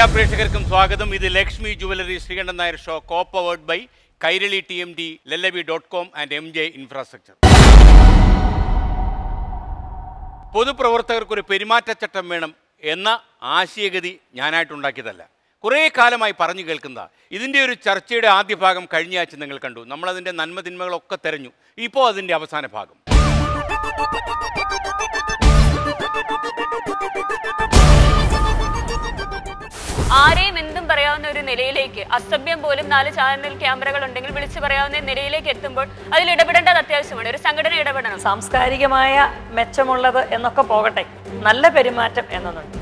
എല്ലാ പ്രേക്ഷകർക്കും സ്വാഗതം. ഇത് Lakshmi jewellery Sreekandan Nair show, co-powered by Kairali TMD, lellavi.com and MJ infrastructure. പൊതുപ്രവർത്തകർക്കൊരു പെരുമാറ്റച്ചട്ടം വേണം എന്ന ആശയഗതി ഞാനായിട്ടുണ്ടാക്കിയതല്ല, കുറേ കാലമായി പറഞ്ഞു കേൾക്കുന്ന ഇതിൻ്റെ ഒരു ചർച്ചയുടെ ആദ്യ ഭാഗം കഴിഞ്ഞ ആഴ്ച നിങ്ങൾ കണ്ടു. നമ്മളതിൻ്റെ നന്മതിന്മകളൊക്കെ തെരഞ്ഞു. ഇപ്പോൾ അതിൻ്റെ അവസാന ഭാഗം. ആരെയും എന്തും പറയാവുന്ന ഒരു നിലയിലേക്ക്, അസഭ്യം പോലും 4 ചാനൽ ക്യാമറകൾ ഉണ്ടെങ്കിൽ വിളിച്ചു പറയാവുന്ന നിലയിലേക്ക് എത്തുമ്പോൾ അതിൽ ഇടപെടേണ്ടത് അത്യാവശ്യമാണ്. ഒരു സംഘടന ഇടപെടണം. സാംസ്കാരികമായ മെച്ചമുള്ളത് എന്നൊക്കെ പോകട്ടെ, നല്ല പെരുമാറ്റം എന്നതുണ്ട്.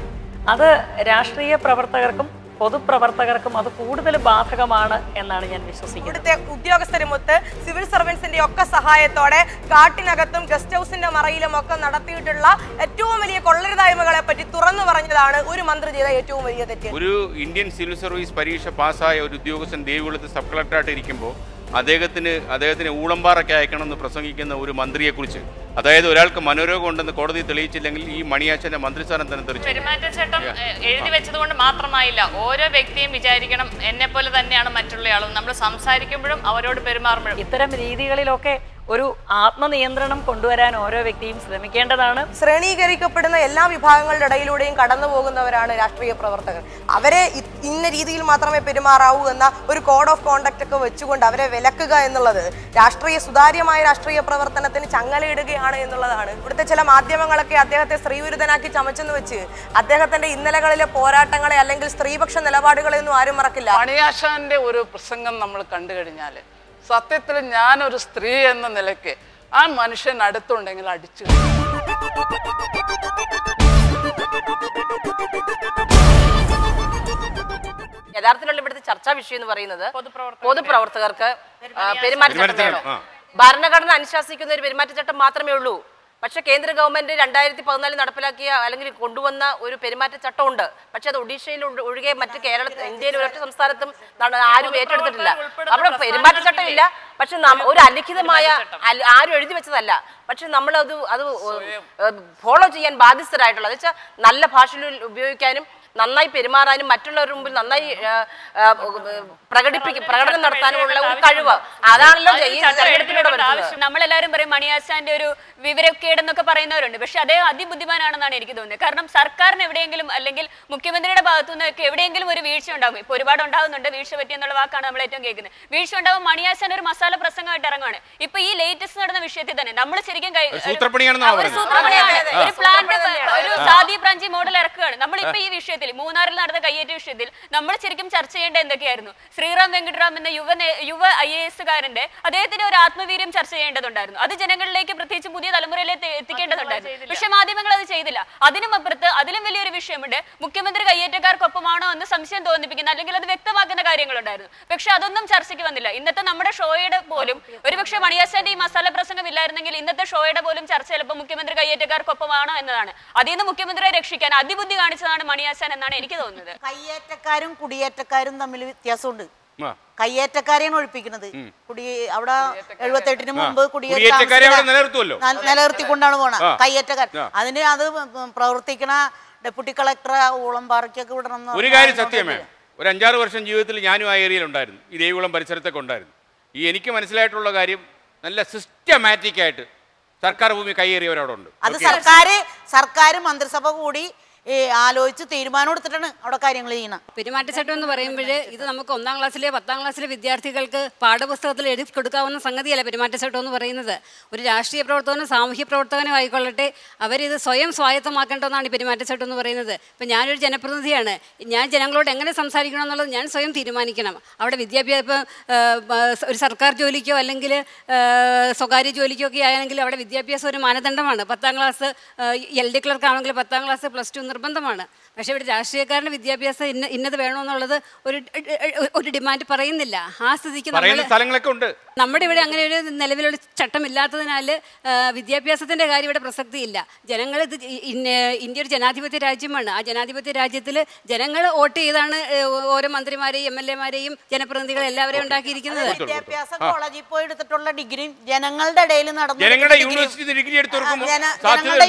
അത് രാഷ്ട്രീയ പ്രവർത്തകർക്കും പൊതുപ്രവർത്തകർക്കും അത് കൂടുതൽ ബാധകമാണ് എന്നാണ് ഞാൻ വിശ്വസിക്കുന്നത്. ഇവിടുത്തെ ഉദ്യോഗസ്ഥരുമൊത്ത് സിവിൽ സർവൻസിന്റെ ഒക്കെ സഹായത്തോടെ കാട്ടിനകത്തും ഗസ്റ്റ് ഹൗസിന്റെ മറയിലും ഒക്കെ നടത്തിയിട്ടുള്ള ഏറ്റവും വലിയ കൊള്ളരുതായ്മകളെ പറ്റി തുറന്നു പറഞ്ഞതാണ് ഒരു മന്ത്രി ചെയ്ത ഏറ്റവും വലിയ തെറ്റ്. ഒരു ഇന്ത്യൻ സിവിൽ സർവീസ് പരീക്ഷ പാസ്സായ ഒരു ഉദ്യോഗസ്ഥൻ ദേവികുളത്ത് സബ് കളക്ടറായിട്ട് ഇരിക്കുമ്പോൾ അദ്ദേഹത്തിന് ഊളമ്പാറൊക്കെ അയക്കണമെന്ന് പ്രസംഗിക്കുന്ന ഒരു മന്ത്രിയെക്കുറിച്ച്, അതായത് ഒരാൾക്ക് മനോരോഗം ഉണ്ടെന്ന് കോടതി തെളിയിച്ചില്ലെങ്കിൽ ഈ മണിയാച്ചന്റെ മന്ത്രിസ്ഥാനം തന്നെ തെറിച്ചു. പെരുമാറ്റച്ചട്ടം എഴുതി വെച്ചതുകൊണ്ട് മാത്രമായില്ല, ഓരോ വ്യക്തിയും വിചാരിക്കണം എന്നെ പോലെ തന്നെയാണ് മറ്റുള്ളയാളും. നമ്മൾ സംസാരിക്കുമ്പോഴും അവരോട് പെരുമാറുമ്പോഴും ഇത്തരം രീതികളിലൊക്കെ ഒരു ആത്മനിയന്ത്രണം കൊണ്ടുവരാൻ ഓരോ വ്യക്തിയും ശ്രമിക്കേണ്ടതാണ്. ശ്രേണീകരിക്കപ്പെടുന്ന എല്ലാ വിഭാഗങ്ങളുടെ ഇടയിലൂടെയും കടന്നു പോകുന്നവരാണ് രാഷ്ട്രീയ പ്രവർത്തകർ. അവരെ ഇന്ന രീതിയിൽ മാത്രമേ പെരുമാറാവൂ എന്ന ഒരു കോഡ് ഓഫ് കോണ്ടക്ട് ഒക്കെ വെച്ചുകൊണ്ട് അവരെ വിലക്കുക എന്നുള്ളത് സുതാര്യമായ രാഷ്ട്രീയ പ്രവർത്തനത്തിന് ചങ്ങലയിടുകയാണ് എന്നുള്ളതാണ്. ഇവിടുത്തെ ചില മാധ്യമങ്ങളൊക്കെ അദ്ദേഹത്തെ സ്ത്രീവിരുദ്ധനാക്കി ചമച്ചെന്ന് വെച്ച് അദ്ദേഹത്തിന്റെ ഇന്നലകളിലെ പോരാട്ടങ്ങളെ അല്ലെങ്കിൽ സ്ത്രീപക്ഷ നിലപാടുകളെ ഒന്നും ആരും മറക്കില്ല. മണിയാശാന്റെ ഒരു പ്രസംഗം നമ്മൾ കണ്ടു കഴിഞ്ഞാൽ സത്യത്തിൽ ഞാനൊരു സ്ത്രീ എന്ന നിലയ്ക്ക് ആ മനുഷ്യൻ അടുത്തുണ്ടെങ്കിൽ അടിച്ചു. യഥാർത്ഥത്തിലുള്ള ഇവിടുത്തെ ചർച്ചാ വിഷയം എന്ന് പറയുന്നത് പൊതുപ്രവർത്തകർക്ക് പെരുമാറ്റച്ചട്ടം വേണോ, ഭരണഘടന അനുശാസിക്കുന്ന ഒരു പെരുമാറ്റച്ചട്ടം മാത്രമേ ഉള്ളൂ. പക്ഷെ കേന്ദ്ര ഗവൺമെന്റ് 2014 നടപ്പിലാക്കിയ അല്ലെങ്കിൽ കൊണ്ടുവന്ന ഒരു പെരുമാറ്റച്ചട്ടം ഉണ്ട്. പക്ഷെ അത് ഒഡീഷയിൽ ഒഴികെ മറ്റ് ഇന്ത്യയിലെ ഒരൊറ്റ സംസ്ഥാനത്തും ആരും ഏറ്റെടുത്തിട്ടില്ല. അവിടെ പെരുമാറ്റച്ചട്ടം ഇല്ല. പക്ഷെ ഒരു അലിഖിതമായ ആരും എഴുതി വെച്ചതല്ല. പക്ഷെ നമ്മളത് ഫോളോ ചെയ്യാൻ ബാധ്യസ്ഥരായിട്ടുള്ളത് വെച്ചാൽ നല്ല ഭാഷയിൽ ഉപയോഗിക്കാനും നന്നായി പെരുമാറാനും മറ്റുള്ളവരുടെ മുമ്പിൽ നന്നായി പ്രകടനം നടത്താനുമുള്ള ഒരു കഴിവ്. അതാണല്ലോ ഈ തെരഞ്ഞെടുപ്പിലൂടെ വരുന്നത്. നമ്മളെല്ലാവരും പറയും മണിയാശാന്റെ ഒരു വിവരക്കേടെന്നൊക്കെ പറയുന്നവരുണ്ട്. പക്ഷെ അദ്ദേഹം അതിബുദ്ധിമാനാണെന്നാണ് എനിക്ക് തോന്നുന്നത്. കാരണം സർക്കാരിന് എവിടെയെങ്കിലും അല്ലെങ്കിൽ മുഖ്യമന്ത്രിയുടെ ഭാഗത്തു നിന്നൊക്കെ എവിടെയെങ്കിലും ഒരു വീഴ്ച ഉണ്ടാകും. ഇപ്പൊ ഒരുപാട് ഉണ്ടാകുന്നുണ്ട്. വീഴ്ച പറ്റി എന്നുള്ള വാക്കാണ് നമ്മൾ ഏറ്റവും കേൾക്കുന്നത്. വീഴ്ച ഉണ്ടാകുമ്പോൾ മണിയാശാൻ ഒരു മസാല പ്രസംഗമായിട്ട് ഇറങ്ങുകയാണ്. ഇപ്പൊ ഈ ലേറ്റസ്റ്റ് നടന്ന വിഷയത്തിൽ തന്നെ നമ്മൾ ശരിക്കും ഒരു പ്ലാന്റ് ഒരു സാദി ബ്രാഞ്ചി മോഡൽ ഇറക്കുകയാണ്. നമ്മളിപ്പോ ഈ വിഷയത്തിൽ മൂന്നാറിൽ നടന്ന കയ്യേറ്റ വിഷയത്തിൽ നമ്മൾ ശരിക്കും ചർച്ച ചെയ്യേണ്ട എന്തൊക്കെയായിരുന്നു? ശ്രീറാം വെങ്കിട്ടറാം എന്ന യുവ IAS കാരന്റെ അദ്ദേഹത്തിന്റെ ഒരു ആത്മവീര്യം ചർച്ച ചെയ്യേണ്ടതുണ്ടായിരുന്നു. അത് ജനങ്ങളിലേക്ക് പ്രത്യേകിച്ച് പുതിയ തലമുറയിലേക്ക് എത്തിക്കേണ്ടതുണ്ടായിരുന്നു. പക്ഷെ മാധ്യമങ്ങൾ അത് ചെയ്തില്ല. അതിനും അപ്പുറത്ത് അതിലും വലിയൊരു വിഷയമുണ്ട്. മുഖ്യമന്ത്രി കയ്യേറ്റക്കാർക്കൊപ്പമാണോ എന്ന് സംശയം തോന്നിപ്പിക്കുന്ന അല്ലെങ്കിൽ അത് വ്യക്തമാക്കുന്ന കാര്യങ്ങളുണ്ടായിരുന്നു. പക്ഷെ അതൊന്നും ചർച്ചയ്ക്ക് വന്നില്ല. ഇന്നത്തെ നമ്മുടെ ഷോയുടെ പോലും ഒരുപക്ഷെ മണിയാശാന്റെ ഈ മസാല പ്രസംഗം ഇല്ലായിരുന്നെങ്കിൽ ഇന്നത്തെ ഷോയുടെ പോലും ചർച്ച ചിലപ്പോൾ മുഖ്യമന്ത്രി കയ്യേറ്റക്കാർക്കൊപ്പമാണോ എന്നതാണ്. അതിൽ നിന്ന് മുഖ്യമന്ത്രിയെ രക്ഷിക്കാൻ അതിബുദ്ധി കാണിച്ചതാണ് മണിയാശാൻ എന്നാണ് എനിക്ക് തോന്നുന്നത്. കയ്യേറ്റക്കാരും കുടിയേറ്റക്കാരും തമ്മിൽ വ്യത്യാസമുണ്ട്. കയ്യേറ്റക്കാരെയാണ് ഒഴിപ്പിക്കുന്നത്. അവിടെ 78 മുമ്പ് നിലനിർത്തിക്കൊണ്ടാണ് പോണ കയ്യേറ്റക്കാർ. അതിന് അത് പ്രവർത്തിക്കണ ഡെപ്യൂട്ടി കളക്ടർ ഊളംപാറയ്ക്കൊക്കെ വിടണം. ഒരു കാര്യം സത്യമേ, ഒരു 5-6 വർഷം ജീവിതത്തിൽ ഞാനും ആ ഏരിയയിൽ ഉണ്ടായിരുന്നു, ഈ ദേവികുളം പരിസരത്തൊക്കെ ഉണ്ടായിരുന്നു. എനിക്ക് മനസ്സിലായിട്ടുള്ള കാര്യം നല്ല സിസ്റ്റമാറ്റിക് ആയിട്ട് സർക്കാർ ഭൂമി കയ്യേറിയവരവിടെ ഉണ്ട്. അത് സർക്കാർ മന്ത്രിസഭ കൂടി ആലോചിച്ച് തീരുമാനം എടുത്തിട്ടാണ് അവിടെ കാര്യങ്ങൾ ചെയ്യണം. പെരുമാറ്റച്ചട്ടം എന്ന് പറയുമ്പോൾ ഇത് നമുക്ക് 1ാം ക്ലാസ്സിലെ 10ാം ക്ലാസ്സിലെ വിദ്യാർത്ഥികൾക്ക് പാഠപുസ്തകത്തിൽ എഴുതി കൊടുക്കാവുന്ന സംഗതിയല്ല പെരുമാറ്റച്ചട്ടം എന്ന് പറയുന്നത്. ഒരു രാഷ്ട്രീയ പ്രവർത്തകനും സാമൂഹ്യ പ്രവർത്തകനും ആയിക്കൊള്ളട്ടെ, അവരിത് സ്വയം സ്വായത്തമാക്കേണ്ടതെന്നാണ് ഈ പെരുമാറ്റച്ചട്ടം എന്ന് പറയുന്നത്. ഇപ്പം ഞാനൊരു ജനപ്രതിനിധിയാണ്. ഞാൻ ജനങ്ങളോട് എങ്ങനെ സംസാരിക്കണം എന്നുള്ളത് ഞാൻ സ്വയം തീരുമാനിക്കണം. അവിടെ വിദ്യാഭ്യാസം ഒരു സർക്കാർ ജോലിക്കോ അല്ലെങ്കിൽ സ്വകാര്യ ജോലിക്കോ ഒക്കെ ആണെങ്കിൽ അവിടെ വിദ്യാഭ്യാസം ഒരു മാനദണ്ഡമാണ്. 10ാം ക്ലാസ് LD ക്ലർക്ക് ആണെങ്കിൽ 10ാം ക്ലാസ് +2 നിർബന്ധമാണ്. പക്ഷേ ഇവിടെ രാഷ്ട്രീയക്കാരൻ്റെ വിദ്യാഭ്യാസം ഇന്നത് വേണമെന്നുള്ളത് ഒരു ഡിമാൻഡ് പറയുന്നില്ല. ആ സ്ഥിതിക്ക് നമ്മുടെ ഇവിടെ അങ്ങനെ ഒരു നിലവിലുള്ള ചട്ടമില്ലാത്തതിനാൽ വിദ്യാഭ്യാസത്തിൻ്റെ കാര്യം ഇവിടെ പ്രസക്തിയില്ല. ജനങ്ങൾ ഇന്ത്യ ഒരു ജനാധിപത്യ രാജ്യമാണ്. ആ ജനാധിപത്യ രാജ്യത്തിൽ ജനങ്ങൾ വോട്ട് ചെയ്താണ് ഓരോ മന്ത്രിമാരെയും MLA-മാരെയും ജനപ്രതിനിധികളെ എല്ലാവരെയും ഉണ്ടാക്കിയിരിക്കുന്നത്. വിദ്യാഭ്യാസം കോളേജിൽ പോയി എടുത്തിട്ടുള്ള ഡിഗ്രി ജനങ്ങളുടെ ഇടയിൽ നടന്നു. ജനങ്ങളുടെ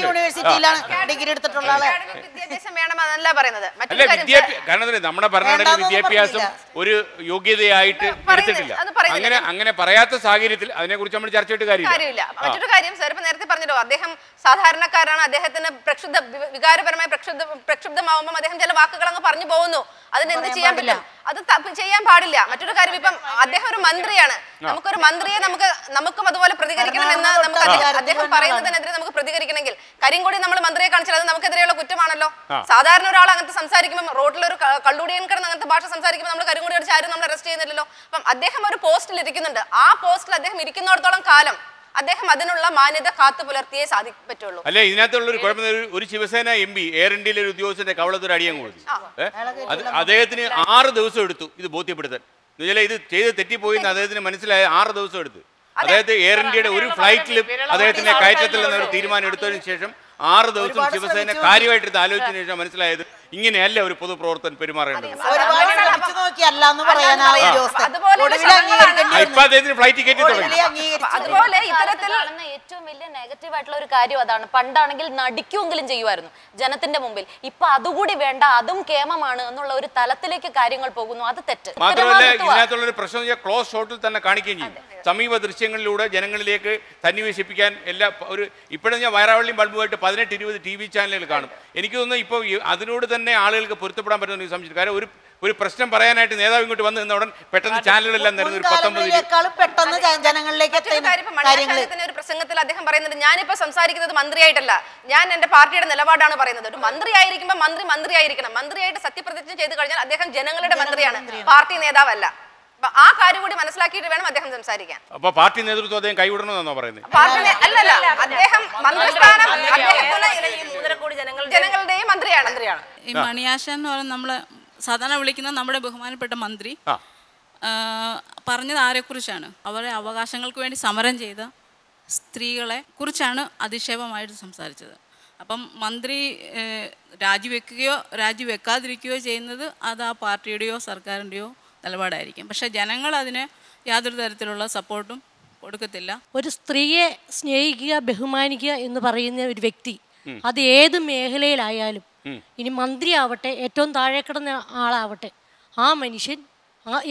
യൂണിവേഴ്സിറ്റിയിലാണ് ഡിഗ്രി എടുത്തിട്ടുള്ള ആളെ വിദ്യാഭ്യാസം വേണമെന്നല്ല പറയുന്നത്. അല്ല കാരണം നമ്മുടെ ഭരണഘടന വിദ്യാഭ്യാസം ഒരു യോഗ്യതയായിട്ട് എടുത്തിട്ടില്ല. അങ്ങനെ പറയാത്ത സാഹചര്യത്തിൽ അതിനെക്കുറിച്ച് നമ്മൾ ചർച്ച ചെയ്തിട്ട് കാര്യമില്ല. മറ്റൊരു കാര്യം സാർ ഇപ്പൊ നേരത്തെ പറഞ്ഞല്ലോ, അദ്ദേഹം സാധാരണക്കാരാണ്, അദ്ദേഹത്തിന് വികാരപരമായി പ്രക്ഷുബ്ധമാവുമ്പോൾ അദ്ദേഹം ചില വാക്കുകൾ അങ്ങ് പറഞ്ഞു പോകുന്നു. അതിന് എന്ത് ചെയ്യാൻ പറ്റും? അത് ചെയ്യാൻ പാടില്ല. മറ്റൊരു കാര്യം, ഇപ്പം അദ്ദേഹം ഒരു മന്ത്രിയാണ്, നമുക്കൊരു മന്ത്രിയെ നമുക്കും അതുപോലെ പ്രതികരിക്കണമെന്ന് നമുക്ക് അദ്ദേഹം പറയുന്നതിനെതിരെ നമുക്ക് പ്രതികരിക്കണമെങ്കിൽ കരിങ്കൊടി നമ്മൾ മന്ത്രിയെ കാണിച്ചാൽ അത് നമുക്കെതിരെയുള്ള കുറ്റമാണല്ലോ. സാധാരണ ഒരാൾ അങ്ങനത്തെ സംസാരിക്കുമ്പോൾ റോഡിൽ ഒരു കള്ളുടിയൻ കിടന്ന് അങ്ങനത്തെ ഭാഷ സംസാരിക്കുമ്പോൾ നമ്മൾ കരിങ്കൊടി അടിച്ച് ആരും നമ്മൾ അറസ്റ്റ് ചെയ്യുന്നില്ലല്ലോ. അപ്പം അദ്ദേഹം ഒരു പോസ്റ്റിൽ ഇരിക്കുന്നുണ്ട്, ആ പോസ്റ്റിൽ അദ്ദേഹം ഇരിക്കുന്നിടത്തോളം കാലം അദ്ദേഹം അതിനുള്ള മാന്യത കാത്തു പുലർത്തിയേ പറ്റുള്ളൂ. അല്ലെ, ഇതിനകത്തുള്ള ഒരു കുഴപ്പം, ഒരു ശിവസേന MP എയർ ഇന്ത്യയിലെ ഒരു ഉദ്യോഗസ്ഥന്റെ കവളത്തൊരു അടിയാൻ കൊടുത്തു. അദ്ദേഹത്തിന് 6 ദിവസം എടുത്തു ഇത് ബോധ്യപ്പെടുത്താൻ. ഇത് ചെയ്ത് തെറ്റിപ്പോയി അദ്ദേഹത്തിന് മനസ്സിലായ 6 ദിവസം എടുത്തു. അതായത് എയർ ഇന്ത്യയുടെ ഒരു ഫ്ലൈറ്റിൽ അദ്ദേഹത്തിന്റെ കയറ്റത്തിൽ നിന്ന് ഒരു തീരുമാനം എടുത്തതിനു ശേഷം 6 ദിവസം ശിവസേന കാര്യമായിട്ട് ഇത് ആലോചിച്ചതിനു ശേഷം മനസ്സിലായത് ഇങ്ങനെയല്ല ഒരു പൊതുപ്രവർത്തകൻ പെരുമാറേണ്ടത്. അതുപോലെ ഇത്തരത്തിൽ ഏറ്റവും വലിയ നെഗറ്റീവ് ആയിട്ടുള്ള ഒരു കാര്യം അതാണ്. പണ്ടാണെങ്കിൽ നടിക്കുമെങ്കിലും ചെയ്യുമായിരുന്നു ജനത്തിന്റെ മുമ്പിൽ. ഇപ്പൊ അതുകൂടി വേണ്ട, അതും കേമമാണ് എന്നുള്ള ഒരു തലത്തിലേക്ക് കാര്യങ്ങൾ പോകുന്നു. അത് തെറ്റ്. മാത്രമല്ല ഇതിനകത്തുള്ള ഒരു പ്രശ്നം ക്ലോസ് ഷോട്ടിൽ തന്നെ കാണിക്കുകയും ചെയ്യും. സമീപ ദൃശ്യങ്ങളിലൂടെ ജനങ്ങളിലേക്ക് സന്നിവേശിപ്പിക്കാൻ ഇപ്പോഴും ഞാൻ വയറാവള്ളിയും ബൾബുമായിട്ട് 18-20 TV ചാനലുകൾ കാണും. എനിക്ക് തോന്നുന്നു ഇപ്പോൾ അതിനോട് തന്നെ ആളുകൾക്ക് പൊരുത്തപ്പെടാൻ പറ്റുന്ന ഒരു സംശയം. കാരണം ഒരു പ്രശ്നം പറയാനായിട്ട് നേതാവ് ഇങ്ങോട്ട് വന്ന് നിന്ന ഉടൻ പെട്ടെന്ന് ചാനലുകളെല്ലാം നിരന്ന് ഒരു 19 ഒരു പ്രസംഗത്തിൽ അദ്ദേഹം പറയുന്നത്, ഞാനിപ്പോ സംസാരിക്കുന്നത് മന്ത്രിയായിട്ടല്ല, ഞാൻ എന്റെ പാർട്ടിയുടെ നിലപാടാണ് പറയുന്നത്. ഒരു മന്ത്രി ആയിരിക്കുമ്പോൾ മന്ത്രി ആയിരിക്കണം. മന്ത്രിയായിട്ട് സത്യപ്രതിജ്ഞ ചെയ്ത് കഴിഞ്ഞാൽ അദ്ദേഹം ജനങ്ങളുടെ മന്ത്രിയാണ്, പാർട്ടി നേതാവല്ല. ആ കാര്യം കൂടി മനസ്സിലാക്കിയിട്ട് വേണം അദ്ദേഹം സംസാരിക്കാൻ. അപ്പൊ പാർട്ടി നേതൃത്വം അദ്ദേഹം കൈവിടണമെന്നാണോ പറയുന്നത്? അദ്ദേഹം മന്ത്രിസ്ഥാനം ജനങ്ങളുടെയും മന്ത്രിയാണ്. ഈ മണിയാശൻ എന്ന് പറയുന്നത് നമ്മള് സാധാരണ വിളിക്കുന്ന നമ്മുടെ ബഹുമാനപ്പെട്ട മന്ത്രി പറഞ്ഞത് ആരെക്കുറിച്ചാണ്? അവരെ അവകാശങ്ങൾക്ക് വേണ്ടി സമരം ചെയ്ത സ്ത്രീകളെ കുറിച്ചാണ് അധിക്ഷേപമായിട്ട് സംസാരിച്ചത്. അപ്പം മന്ത്രി രാജിവെക്കുകയോ രാജിവെക്കാതിരിക്കുകയോ ചെയ്യുന്നത് അത് ആ പാർട്ടിയുടെയോ സർക്കാരിൻ്റെയോ നിലപാടായിരിക്കും. പക്ഷെ ജനങ്ങൾ അതിന് യാതൊരു തരത്തിലുള്ള സപ്പോർട്ടും കൊടുക്കത്തില്ല. ഒരു സ്ത്രീയെ സ്നേഹിക്കുക, ബഹുമാനിക്കുക എന്ന് പറയുന്ന ഒരു വ്യക്തി, അത് ഏത് മേഖലയിലായാലും, ഇനി മന്ത്രിയാവട്ടെ, ഏറ്റവും താഴെ കിടന്ന ആളാവട്ടെ, ആ മനുഷ്യൻ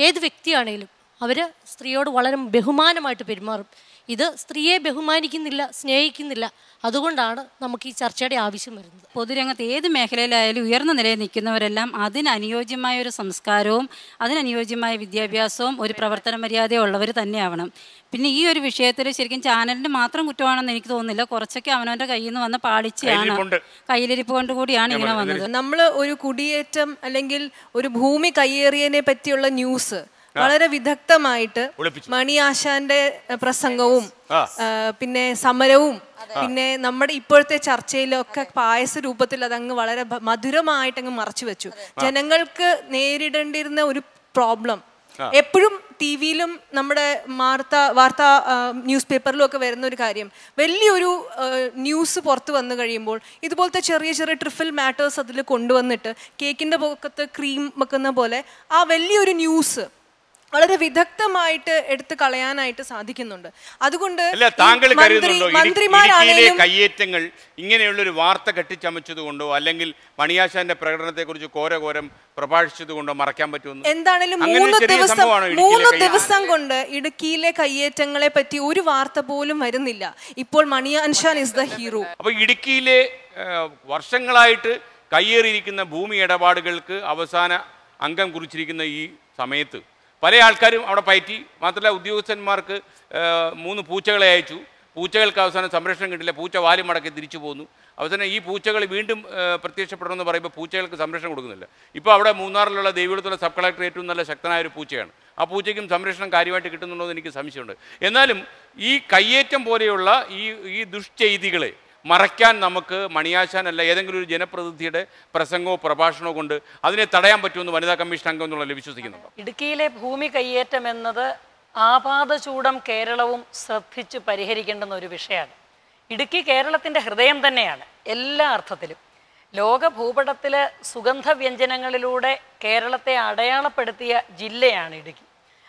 ഏത് വ്യക്തിയാണേലും അവർ സ്ത്രീയോട് വളരെ ബഹുമാനമായിട്ട് പെരുമാറും. ഇത് സ്ത്രീയെ ബഹുമാനിക്കുന്നില്ല, സ്നേഹിക്കുന്നില്ല. അതുകൊണ്ടാണ് നമുക്ക് ഈ ചർച്ചയുടെ ആവശ്യം വരുന്നത്. പൊതുരംഗത്ത് ഏത് മേഖലയിലായാലും ഉയർന്ന നിലയിൽ നിൽക്കുന്നവരെല്ലാം അതിനനുയോജ്യമായ ഒരു സംസ്കാരവും അതിനനുയോജ്യമായ വിദ്യാഭ്യാസവും ഒരു പ്രവർത്തന മര്യാദയുള്ളവർ തന്നെയാവണം. പിന്നെ ഈ ഒരു വിഷയത്തിൽ ശരിക്കും ചാനലിൻ്റെ മാത്രം കുറ്റമാണെന്ന് എനിക്ക് തോന്നുന്നില്ല. കുറച്ചൊക്കെ അവനവൻ്റെ കയ്യിൽ നിന്ന് വന്ന പാളിച്ചയാണ്, കയ്യിലിരിപ്പ് കൊണ്ട് കൂടിയാണ് ഇങ്ങനെ വന്നത്. നമ്മൾ ഒരു കുടിയേറ്റം അല്ലെങ്കിൽ ഒരു ഭൂമി കയ്യേറിയതിനെ പറ്റിയുള്ള ന്യൂസ് വളരെ വിദഗ്ധമായിട്ട് മണിയാശാന്റെ പ്രസംഗവും പിന്നെ സമരവും പിന്നെ നമ്മുടെ ഇപ്പോഴത്തെ ചർച്ചയിലൊക്കെ പായസ രൂപത്തിൽ അതങ്ങ് വളരെ മധുരമായിട്ട് അങ്ങ് മറച്ചു വെച്ചു. ജനങ്ങൾക്ക് നേരിടേണ്ടിയിരുന്ന ഒരു പ്രോബ്ലം എപ്പോഴും ടിവിയിലും നമ്മുടെ വാർത്താ ന്യൂസ് പേപ്പറിലും ഒക്കെ വരുന്ന ഒരു കാര്യം, വലിയൊരു ന്യൂസ് പുറത്ത് വന്നു കഴിയുമ്പോൾ ഇതുപോലത്തെ ചെറിയ ചെറിയ ട്രിഫിൽ മാറ്റേഴ്സ് അതിൽ കൊണ്ടുവന്നിട്ട് കേക്കിൻ്റെ പൊക്കത്ത് ക്രീം വെക്കുന്ന പോലെ ആ വലിയൊരു ന്യൂസ് വളരെ വിദഗ്ധമായിട്ട് എടുത്തു കളയാനായിട്ട് സാധിക്കുന്നുണ്ട്. അതുകൊണ്ട് മന്ത്രിമാരാണെങ്കിലും കയ്യേറ്റങ്ങൾ ഇങ്ങനെയുള്ള ഒരു വാർത്ത കെട്ടിച്ചമച്ചതുകൊണ്ടോ അല്ലെങ്കിൽ മണിയാശാന്റെ പ്രകടനത്തെ കുറിച്ച് ഘോരഘോരം പ്രഭാഷിച്ചതുകൊണ്ടോ മറക്കാൻ പറ്റുമെന്ന് എന്താണെങ്കിലും 3 ദിവസം കൊണ്ട് ഇടുക്കിയിലെ കയ്യേറ്റങ്ങളെ പറ്റി ഒരു വാർത്ത പോലും വരുന്നില്ല. ഇപ്പോൾ മണിയാശാൻ ഇസ് ദ ഹീറോ. അപ്പൊ ഇടുക്കിയിലെ വർഷങ്ങളായിട്ട് കയ്യേറിയിരിക്കുന്ന ഭൂമി ഇടപാടുകൾക്ക് അവസാന അംഗം കുറിച്ചിരിക്കുന്ന ഈ സമയത്ത് പല ആൾക്കാരും അവിടെ പയറ്റി. മാത്രമല്ല ഉദ്യോഗസ്ഥന്മാർക്ക് 3 പൂച്ചകളെ അയച്ചു. പൂച്ചകൾക്ക് അവസാനം സംരക്ഷണം കിട്ടില്ല, പൂച്ച വാലും മടക്കി തിരിച്ചു പോകുന്നു. അവസാനം ഈ പൂച്ചകൾ വീണ്ടും പ്രത്യക്ഷപ്പെടണമെന്ന് പറയുമ്പോൾ പൂച്ചകൾക്ക് സംരക്ഷണം കൊടുക്കുന്നില്ല. ഇപ്പോൾ അവിടെ മൂന്നാറിലുള്ള ദേവികുളത്തുള്ള സബ് കളക്ടർ ഏറ്റവും നല്ല ശക്തനായ ഒരു പൂച്ചയാണ്. ആ പൂച്ചയ്ക്കും സംരക്ഷണം കാര്യമായിട്ട് കിട്ടുന്നുണ്ടോ എന്ന് എനിക്ക് സംശയമുണ്ട്. എന്നാലും ഈ കയ്യേറ്റം പോലെയുള്ള ഈ ദുഷ്ചെയ്തികളെ മറയ്ക്കാൻ നമുക്ക് മണിയാശാൻ അല്ല ഏതെങ്കിലും ഒരു ജനപ്രതിനിധിയുടെ പ്രസംഗമോ പ്രഭാഷണമോ കൊണ്ട് അതിനെ തടയാൻ പറ്റുമെന്ന് വനിതാ കമ്മീഷൻ അംഗം എന്നുള്ളത് വിശ്വസിക്കുന്നുണ്ടോ? ഇടുക്കിയിലെ ഭൂമി കയ്യേറ്റം എന്നത് ആപാദചൂടം കേരളവും ശ്രദ്ധിച്ച് പരിഹരിക്കേണ്ടുന്ന ഒരു വിഷയമാണ്. ഇടുക്കി കേരളത്തിൻ്റെ ഹൃദയം തന്നെയാണ് എല്ലാ അർത്ഥത്തിലും. ലോക ഭൂപടത്തിൽ സുഗന്ധവ്യഞ്ജനങ്ങളിലൂടെ കേരളത്തെ അടയാളപ്പെടുത്തിയ ജില്ലയാണ് ഇടുക്കി.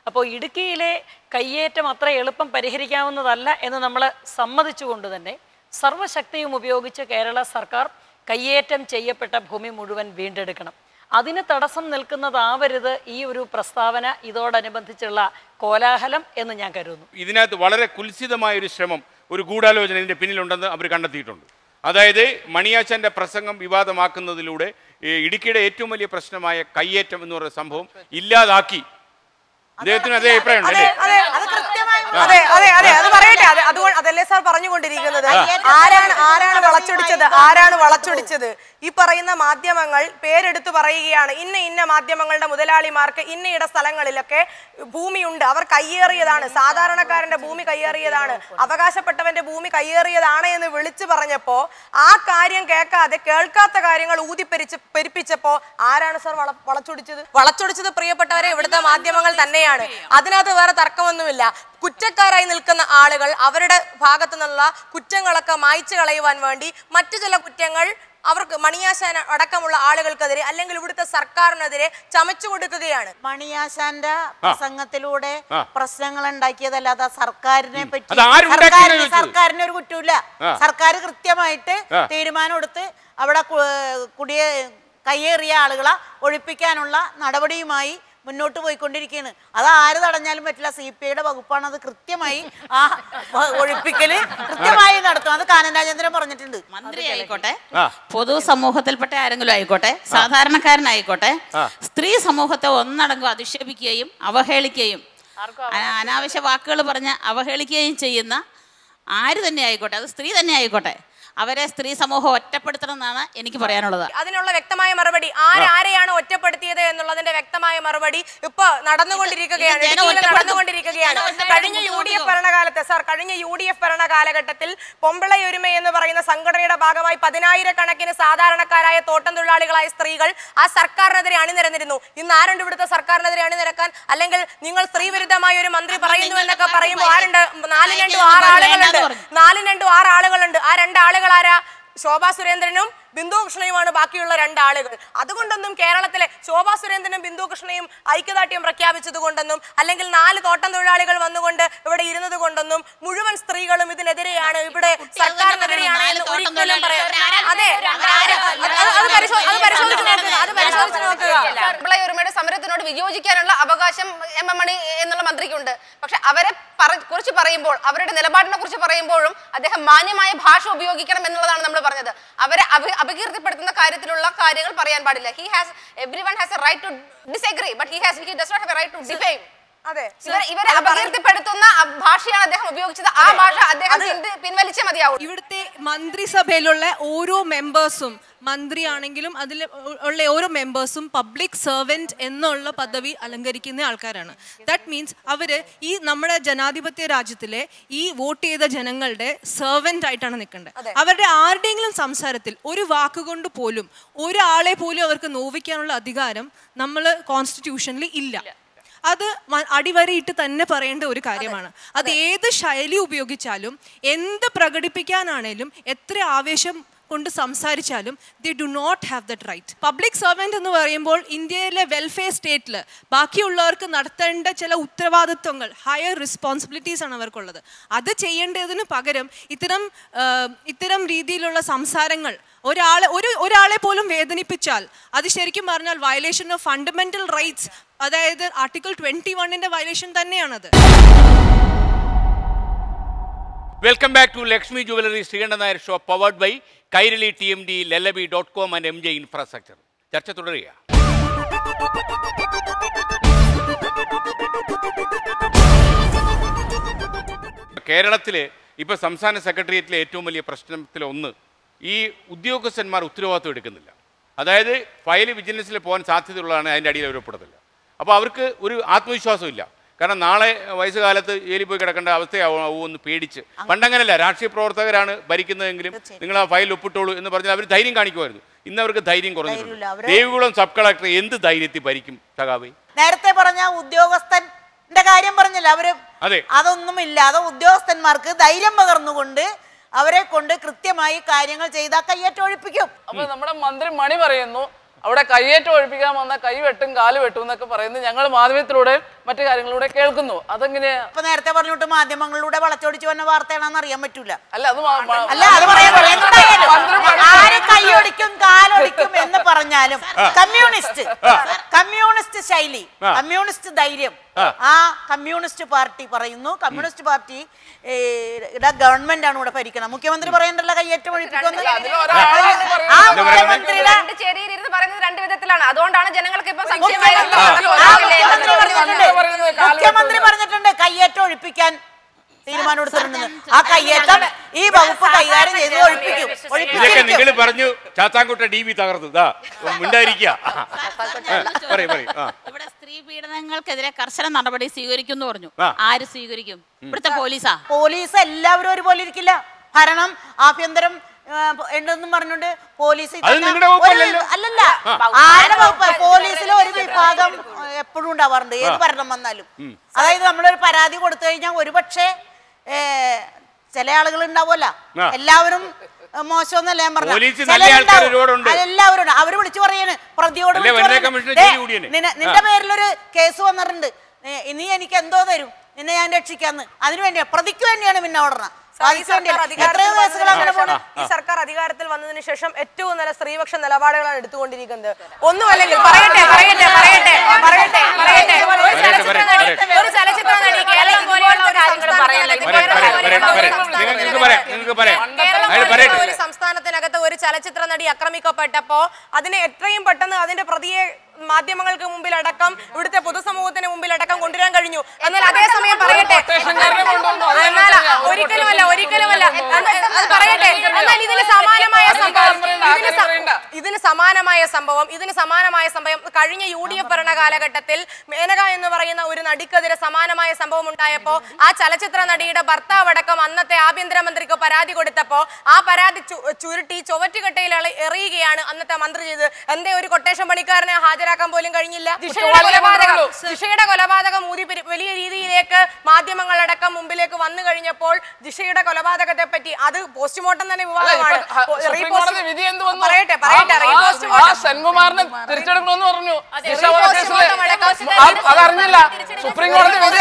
അപ്പോൾ ഇടുക്കിയിലെ കയ്യേറ്റം അത്ര എളുപ്പം പരിഹരിക്കാവുന്നതല്ല എന്ന് നമ്മൾ സമ്മതിച്ചുകൊണ്ട് തന്നെ സർവശക്തിയും ഉപയോഗിച്ച് കേരള സർക്കാർ കയ്യേറ്റം ചെയ്യപ്പെട്ട ഭൂമി മുഴുവൻ വീണ്ടെടുക്കണം. അതിന് തടസ്സം നിൽക്കുന്നതാവരുത് ഈ ഒരു പ്രസ്താവന, ഇതോടനുബന്ധിച്ചുള്ള കോലാഹലം എന്ന് ഞാൻ കരുതുന്നു. ഇതിനകത്ത് വളരെ കുൽസിതമായൊരു ശ്രമം, ഒരു ഗൂഢാലോചന ഇതിൻ്റെ പിന്നിലുണ്ടെന്ന് അവർ കണ്ടെത്തിയിട്ടുണ്ട്. അതായത് മണിയാശാന്റെ പ്രസംഗം വിവാദമാക്കുന്നതിലൂടെ ഇടുക്കിയുടെ ഏറ്റവും വലിയ പ്രശ്നമായ കയ്യേറ്റം എന്ന് പറയുന്ന സംഭവം ഇല്ലാതാക്കി. അദ്ദേഹത്തിന് അതേ അഭിപ്രായം അതെ അതെ അത് പറയട്ടെ. അതല്ലേ സാർ പറഞ്ഞുകൊണ്ടിരിക്കുന്നത്. ആരാണ് വളച്ചൊടിച്ചത്? ഈ പറയുന്ന മാധ്യമങ്ങൾ പേരെടുത്ത് പറയുകയാണ്, ഇന്ന മാധ്യമങ്ങളുടെ മുതലാളിമാർക്ക് ഇന്നയിട സ്ഥലങ്ങളിലൊക്കെ ഭൂമിയുണ്ട്, അവർ കയ്യേറിയതാണ്, സാധാരണക്കാരന്റെ ഭൂമി കയ്യേറിയതാണ്, അവകാശപ്പെട്ടവന്റെ ഭൂമി കയ്യേറിയതാണ് എന്ന് വിളിച്ചു പറഞ്ഞപ്പോ ആ കാര്യം കേൾക്കാത്ത കാര്യങ്ങൾ പെരിപ്പിച്ചപ്പോ ആരാണ് സാർ വളച്ചൊടിച്ചത്? പ്രിയപ്പെട്ടവരെ, ഇവിടുത്തെ മാധ്യമങ്ങൾ തന്നെയാണ്. അതിനകത്ത് വേറെ തർക്കമൊന്നുമില്ല. കുറ്റക്കാരായി നിൽക്കുന്ന ആളുകൾ അവരുടെ ഭാഗത്തു നിന്നുള്ള കുറ്റങ്ങളൊക്കെ മായ്ച്ചു കളയുവാൻ വേണ്ടി മറ്റു ചില കുറ്റങ്ങൾ അവർക്ക് മണിയാശാൻ അടക്കമുള്ള ആളുകൾക്കെതിരെ അല്ലെങ്കിൽ ഇവിടുത്തെ സർക്കാരിനെതിരെ ചമച്ചു കൊടുക്കുകയാണ്. മണിയാശാന്റെ പ്രസംഗത്തിലൂടെ പ്രശ്നങ്ങൾ ഉണ്ടാക്കിയതല്ലാതെ സർക്കാരിനെ പറ്റി സർക്കാരിന് ഒരു കുറ്റമില്ല. സർക്കാർ കൃത്യമായിട്ട് തീരുമാനം എടുത്ത് അവിടെ കയ്യേറിയ ആളുകളെ ഒഴിപ്പിക്കാനുള്ള നടപടിയുമായി മുന്നോട്ട് പോയിക്കൊണ്ടിരിക്കുകയാണ്. അത് ആര് തടഞ്ഞാലും പറ്റില്ല. CPIയുടെ വകുപ്പാണ് അത് കൃത്യമായി ആ ഒഴിപ്പിക്കല് കൃത്യമായി നടത്തും. അത് കാനൻ രാജേന്ദ്രൻ പറഞ്ഞിട്ടുണ്ട്. മന്ത്രി ആയിക്കോട്ടെ, പൊതുസമൂഹത്തിൽപ്പെട്ട ആരെങ്കിലും ആയിക്കോട്ടെ, സാധാരണക്കാരനായിക്കോട്ടെ, സ്ത്രീ സമൂഹത്തെ ഒന്നടങ്കം അധിക്ഷേപിക്കുകയും അവഹേളിക്കുകയും അനാവശ്യ വാക്കുകൾ പറഞ്ഞ് അവഹേളിക്കുകയും ചെയ്യുന്ന ആര് തന്നെ ആയിക്കോട്ടെ, അത് സ്ത്രീ തന്നെ ആയിക്കോട്ടെ, അവരെ സ്ത്രീ സമൂഹം ഒറ്റപ്പെടുത്തണം എന്നാണ് എനിക്ക് പറയാനുള്ളത്. അതിനുള്ള വ്യക്തമായ മറുപടി, ആരെയാണ് ഒറ്റപ്പെടുത്തിയത് എന്നുള്ളതിന്റെ വ്യക്തമായ മറുപടി ഇപ്പൊ നടന്നുകൊണ്ടിരിക്കുകയാണ്. കഴിഞ്ഞ UDF ഭരണകാലഘട്ടത്തിൽ പൊമ്പളയൊരുമ എന്ന് പറയുന്ന സംഘടനയുടെ ഭാഗമായി 10,000-കണക്കിന് സാധാരണക്കാരായ തോട്ടം തൊഴിലാളികളായ സ്ത്രീകൾ ആ സർക്കാരിനെതിരെ അണിനിരന്നിരുന്നു. ഇന്ന് ആരുണ്ട് ഇവിടുത്തെ സർക്കാരിനെതിരെ അണിനിരക്കാൻ? അല്ലെങ്കിൽ നിങ്ങൾ സ്ത്രീവിരുദ്ധമായ ഒരു മന്ത്രി പറയുന്നു എന്നൊക്കെ പറയുമ്പോൾ ആരുണ്ട്? 4-6 ആളുകളുണ്ട്. ആ 2 ആളുകൾ ആരാ? ശോഭാ സുരേന്ദ്രനും ബിന്ദു കൃഷ്ണയുമാണ് ബാക്കിയുള്ള 2 ആളുകൾ. അതുകൊണ്ടൊന്നും കേരളത്തിലെ ശോഭാ സുരേന്ദ്രനും ബിന്ദു കൃഷ്ണയും ഐക്യദാർഢ്യം പ്രഖ്യാപിച്ചത് കൊണ്ടൊന്നും അല്ലെങ്കിൽ 4 തോട്ടം തൊഴിലാളികൾ വന്നുകൊണ്ട് ഇവിടെ ഇരുന്നത് കൊണ്ടൊന്നും മുഴുവൻ സ്ത്രീകളും ഇതിനെതിരെയാണ്, ഇവിടെ സർക്കാരിനെതിരെയാണ് എന്ന് ഒരിക്കലും പറയാം. അതെ, അത് പരിശോധിച്ച് നോക്കുക. പൊമ്പളയൊരുമയുടെ സമരത്തിനോട് വിയോജിക്കാനുള്ള അവകാശം MM മണി എന്നുള്ള മന്ത്രിക്കുണ്ട്. പക്ഷെ അവരെ കുറിച്ച് പറയുമ്പോൾ, അവരുടെ നിലപാടിനെ കുറിച്ച് പറയുമ്പോഴും അദ്ദേഹം മാന്യമായ ഭാഷ ഉപയോഗിക്കണം എന്നുള്ളതാണ് നമ്മൾ പറഞ്ഞത്. അവരെ അപകീർത്തിപ്പെടുത്തുന്ന കാര്യത്തിലുള്ള കാര്യങ്ങൾ പറയാൻ പാടില്ല. Everyone has a right to disagree, but he does not have a right to defame. അതെ, ഇവരെ അപകീർത്തിപ്പെടുത്തുന്ന ഭാഷയാണ് അദ്ദേഹം ഉപയോഗിച്ചത്. ആ ഭാഷ അദ്ദേഹം പിൻവലിച്ചേ മതിയാവും. ഇവിടുത്തെ മന്ത്രിസഭയിലുള്ള ഓരോ മെമ്പേഴ്സും, മന്ത്രിയാണെങ്കിലും അതിൽ ഉള്ള ഓരോ മെമ്പേഴ്സും പബ്ലിക് സെർവൻറ്റ് എന്നുള്ള പദവി അലങ്കരിക്കുന്ന ആൾക്കാരാണ്. ദാറ്റ് മീൻസ് അവര് ഈ നമ്മുടെ ജനാധിപത്യ രാജ്യത്തിലെ ഈ വോട്ട് ചെയ്ത ജനങ്ങളുടെ സെർവൻറ്റ് ആയിട്ടാണ് നിൽക്കേണ്ടത്. അവരുടെ ആരുടെയെങ്കിലും സംസാരത്തിൽ ഒരു വാക്കുകൊണ്ട് പോലും ഒരാളെ പോലും അവർക്ക് നോവിക്കാനുള്ള അധികാരം നമ്മൾ കോൺസ്റ്റിറ്റ്യൂഷനിൽ ഇല്ല. അത് അടിവരയിട്ട് തന്നെ പറയേണ്ട ഒരു കാര്യമാണ്. അത് ഏത് ശൈലി ഉപയോഗിച്ചാലും, എന്ത് പ്രകടിപ്പിക്കാനാണേലും, എത്ര ആവേശം കൊണ്ട് സംസാരിച്ചാലും they do not have that right. Public servant എന്ന് പറയുമ്പോൾ ഇന്ത്യയിലെ വെൽഫെയർ സ്റ്റേറ്റിൽ ബാക്കിയുള്ളവർക്ക് നടത്തേണ്ട ചില ഉത്തരവാദിത്വങ്ങൾ, ഹയർ റെസ്പോൺസിബിലിറ്റീസ് ആണ് അവർക്കുള്ളത്. അത് ചെയ്യേണ്ടതിന് പകരം ഇത്തരം രീതിയിലുള്ള സംസാരങ്ങൾ ഒരാളെ പോലും വേദനിപ്പിച്ചാൽ അത് ശരിക്കും പറഞ്ഞാൽ വയലേഷൻ ഓഫ് ഫണ്ടമെന്റൽ റൈറ്റ്സ്, അതായത് ആർട്ടിക്കിൾ 21-ന്റെ വയലേഷൻ തന്നെയാണത്. Welcome back to Lakshmi jewellery Sreekandan Nair show, powered by Kairali TMD, Lellaby.com and MJ infrastructure. ചർച്ച തുടരുക. കേരളത്തിലെ ഇപ്പോൾ സംസ്ഥാന സെക്രട്ടേറിയറ്റിലെ ഏറ്റവും വലിയ പ്രശ്നത്തിലൊന്ന് ഈ ഉദ്യോഗസ്ഥന്മാർ ഉത്തരവാദിത്വം എടുക്കുന്നില്ല. അതായത് ഫയൽ വിജിലൻസിൽ പോകാൻ സാധ്യതയുള്ളതാണ് അതിൻ്റെ അടിയിൽ അവരപ്പെടുന്നില്ല. അപ്പോൾ അവർക്ക് ഒരു ആത്മവിശ്വാസമില്ല. കാരണം നാളെ വയസ്സുകാലത്ത് ജയിലിൽ പോയി കിടക്കേണ്ട അവസ്ഥയാവുമെന്ന് പേടിച്ച്. പണ്ടങ്ങനല്ല, രാഷ്ട്രീയ പ്രവർത്തകരാണ് ഭരിക്കുന്നതെങ്കിലും നിങ്ങൾ ആ ഫയൽ ഒപ്പിട്ടോളൂ എന്ന് പറഞ്ഞാൽ അവർ ധൈര്യം കാണിക്കുമായിരുന്നു. ഇന്ന് അവർക്ക് ധൈര്യം കുറഞ്ഞിട്ടുണ്ട്. ദേവികുളം സബ് കളക്ടർ എന്ത് ധൈര്യത്തിൽ ഭരിക്കും സഖാവേ? നേരത്തെ പറഞ്ഞ ഉദ്യോഗസ്ഥന്റെ കാര്യം പറഞ്ഞില്ല, അവര് അതൊന്നും ഇല്ലാതെ ഉദ്യോഗസ്ഥന്മാർക്ക് ധൈര്യം പകർന്നുകൊണ്ട് അവരെ കൊണ്ട് കൃത്യമായി കാര്യങ്ങൾ ചെയ്താൽ കയ്യേറ്റം ഒഴിപ്പിക്കും. അപ്പൊ നമ്മുടെ മന്ത്രി മണി പറയുന്നു അവിടെ കയ്യേറ്റം ഒഴിപ്പിക്കാൻ വന്ന കൈ വെട്ടും കാല് വെട്ടും എന്നൊക്കെ പറയുന്നത് ഞങ്ങൾ മാധ്യമത്തിലൂടെ മറ്റു കാര്യങ്ങളിലൂടെ കേൾക്കുന്നു. അതെങ്ങനെയാ? ഇപ്പൊ നേരത്തെ പറഞ്ഞിട്ട് മാധ്യമങ്ങളിലൂടെ വളച്ചൊടിച്ച് വന്ന വാർത്തയാണെന്ന് അറിയാൻ പറ്റൂല. അല്ല അത് ആര് കൈയൊടിക്കും കാലൊടിക്കും എന്ന് പറഞ്ഞാലും കമ്മ്യൂണിസ്റ്റ് ശൈലി, കമ്മ്യൂണിസ്റ്റ് ധൈര്യം, ആ കമ്മ്യൂണിസ്റ്റ് പാർട്ടി പറയുന്നു. കമ്മ്യൂണിസ്റ്റ് പാർട്ടി ഗവൺമെന്റ് ആണ് ഇവിടെ ഭരിക്കണം. മുഖ്യമന്ത്രി പറയണ്ടല്ലോ കയ്യേറ്റം ഒഴിപ്പിക്കുന്നത്. ആ മുഖ്യമന്ത്രിയുടെ രണ്ട് വിധത്തിലാണ്. അതുകൊണ്ടാണ് ജനങ്ങൾക്ക് ഇപ്പൊ മുഖ്യമന്ത്രി പറഞ്ഞിട്ടുണ്ട് കയ്യേറ്റം ഒഴിപ്പിക്കാൻ തീരുമാനമെടുത്തിട്ടുണ്ടെന്ന്. ആ കയ്യേറ്റം ഈ വകുപ്പ് കൈകാര്യം ചെയ്ത് ഒഴിപ്പിക്കും. നിങ്ങൾ പറഞ്ഞു ചാത്താൻകുട്ട DB തകർന്നു ഇവിടെ സ്ത്രീ പീഡനങ്ങൾക്കെതിരെ കർശന നടപടി സ്വീകരിക്കും പറഞ്ഞു. ആര് സ്വീകരിക്കും? ഇവിടുത്തെ പോലീസാ? പോലീസ് എല്ലാവരും ഒരുപോലെ ഇരിക്കില്ല. ഭരണം ആഭ്യന്തരം ഉണ്ടെന്നും പറഞ്ഞുകൊണ്ട് പോലീസ് അല്ലല്ല ആരുടെ വകുപ്പ്? പോലീസിലെ ഒരു വിഭാഗം എപ്പോഴും ഉണ്ടാവാറുണ്ട് ഏത് ഭരണം വന്നാലും. അതായത് നമ്മളൊരു പരാതി കൊടുത്തു കഴിഞ്ഞാൽ ഒരുപക്ഷെ ചില ആളുകൾ ഉണ്ടാവുമല്ല, എല്ലാവരും മോശമെന്നല്ല ഞാൻ പറഞ്ഞു. എല്ലാവരും അവര് വിളിച്ചു പറയാണ് പ്രതിയോട് നിന്റെ പേരിലൊരു കേസ് വന്നിട്ടുണ്ട്, നീ എനിക്ക് എന്തോ തരും, നിന്നെ ഞാൻ രക്ഷിക്കാന്ന്. അതിനു വേണ്ടിയാ, പ്രതിക്ക് വേണ്ടിയാണ് പിന്നെ ഓടണം. ഈ സർക്കാർ അധികാരത്തിൽ വന്നതിന് ശേഷം ഏറ്റവും നല്ല സ്ത്രീപക്ഷ നിലപാടുകളാണ് എടുത്തുകൊണ്ടിരിക്കുന്നത്. ഒന്നുമല്ലെങ്കിൽ ഒരു ചലച്ചിത്ര നടി കേരളം പോലെയുള്ള ഒരു സംസ്ഥാനത്തിനകത്ത് ഒരു ചലച്ചിത്ര നടി ആക്രമിക്കപ്പെട്ടപ്പോ അതിനെ എത്രയും പെട്ടെന്ന് അതിന്റെ പ്രതിയെ മാധ്യമങ്ങൾക്ക് മുമ്പിലടക്കം ഇവിടുത്തെ പൊതുസമൂഹത്തിന് മുമ്പിലടക്കം കൊണ്ടുവരാൻ കഴിഞ്ഞു. എന്നാൽ അതേസമയം പറയട്ടെ, ഒരിക്കലുമല്ല അത് പറയട്ടെ. എന്നാൽ ഇതിന് സമാനമായ സംഭവം കഴിഞ്ഞ UDF ഭരണ കാലഘട്ടത്തിൽ മേനക എന്ന് പറയുന്ന ഒരു നടിക്കെതിരെ സമാനമായ സംഭവം ഉണ്ടായപ്പോ ആ ചലച്ചിത്ര നടിയുടെ ഭർത്താവ് അടക്കം അന്നത്തെ ആഭ്യന്തരമന്ത്രിക്ക് പരാതി കൊടുത്തപ്പോ ആ പരാതി ചുരുട്ടി ചുവറ്റുകെട്ടയിൽ എറിയുകയാണ് അന്നത്തെ മന്ത്രി ചെയ്തത്. എന്തേ ഒരു കൊട്ടേഷൻ പണിക്കാരനെ ഹാജരാക്കാൻ പോലും കഴിഞ്ഞില്ല? ജിഷയുടെ കൊലപാതകം വലിയ രീതിയിലേക്ക് മാധ്യമങ്ങളടക്കം മുമ്പിലേക്ക് വന്നു കഴിഞ്ഞപ്പോൾ ജിഷയുടെ കൊലപാതകത്തെ പറ്റി അത് പോസ്റ്റ്മോർട്ടം തന്നെ വിവാദമാണ്. സെൻകുമാറിനെ തിരിച്ചെടുക്കണമെന്ന് പറഞ്ഞു. അതറിഞ്ഞില്ല, സുപ്രീം കോടതി വിധി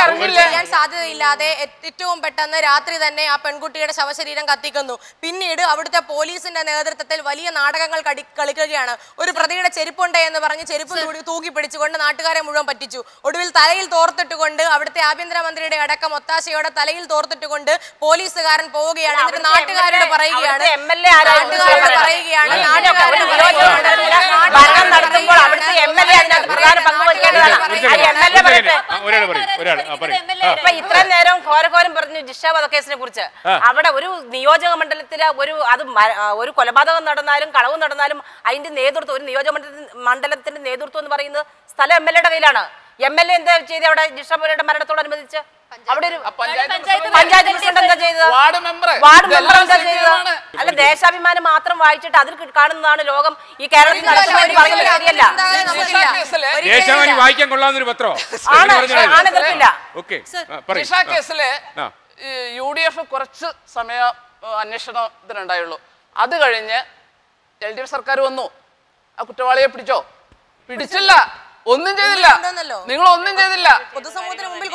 അറിഞ്ഞില്ല. സാധ്യതയില്ലാതെ ഏറ്റവും പെട്ടെന്ന് രാത്രി തന്നെ ആ പെൺകുട്ടിയുടെ ശവശരീരം കത്തിക്കുന്നു. പിന്നീട് അവിടുത്തെ പോലീസിന്റെ നേതൃത്വത്തിൽ വലിയ നാടകങ്ങൾ കളിക്കുകയാണ്. ഒരു പ്രതിയുടെ ചെരുപ്പുണ്ട് എന്ന് പറഞ്ഞ് ചെരുപ്പ് തൂക്കി പിടിച്ചുകൊണ്ട് നാട്ടുകാരെ മുഴുവൻ പറ്റിച്ചു. ഒടുവിൽ തലയിൽ തോർത്തിട്ടുകൊണ്ട് അവിടുത്തെ ആഭ്യന്തരമന്ത്രിയുടെ അടക്കം ഒത്താശയോടെ തലയിൽ തോർത്തിട്ടുകൊണ്ട് പോലീസുകാരൻ പോവുകയാണ്. എന്നിട്ട് നാട്ടുകാരോട് പറയുകയാണ് ഇത്രയും നേരം ഘോരഘോരം പറഞ്ഞു ജിഷ വധക്കേസിനെ കുറിച്ച്. അവിടെ ഒരു നിയോജക മണ്ഡലത്തിലെ ഒരു കൊലപാതകം നടന്നാലും കളവ് നടന്നാലും അതിന്റെ നേതൃത്വം, ഒരു നിയോജക മണ്ഡലത്തിന്റെ നേതൃത്വം എന്ന് പറയുന്നത് സ്ഥലം MLA യുടെ കയ്യിലാണ്. MLA എന്താ ചെയ്ത് അവിടെ ജിഷ മോനയുടെ മരണത്തോടനുബന്ധിച്ച്? അവിടെ ഒരു പഞ്ചായത്ത് പ്രസിഡന്റ് എന്താ ചെയ്തത്? വാർഡ് മെമ്പർ എന്താ ചെയ്തത്? അല്ല, ദേശാഭിമാനം മാത്രം വായിച്ചിട്ട് അതിൽ കാണുന്നതാണ് ലോകം ഈ കേരളത്തിൽ നടക്കുന്നത് പറയുന്നത് ശരിയല്ല. വായിക്കാൻ കൊള്ളാവുന്നൊരു പത്രോ ജിഷ കേസില് UDF കുറച്ച് സമയം അന്വേഷണത്തിനുണ്ടായുള്ളൂ. അത് കഴിഞ്ഞ് LDF സർക്കാർ വന്നു. ആ കുറ്റവാളിയെ പിടിച്ചോ? പിടിച്ചില്ല, ഒന്നും ചെയ്തില്ല. നിങ്ങൾ ഒന്നും ചെയ്തില്ല. പൊതുസമൂഹത്തിന് മുമ്പിൽ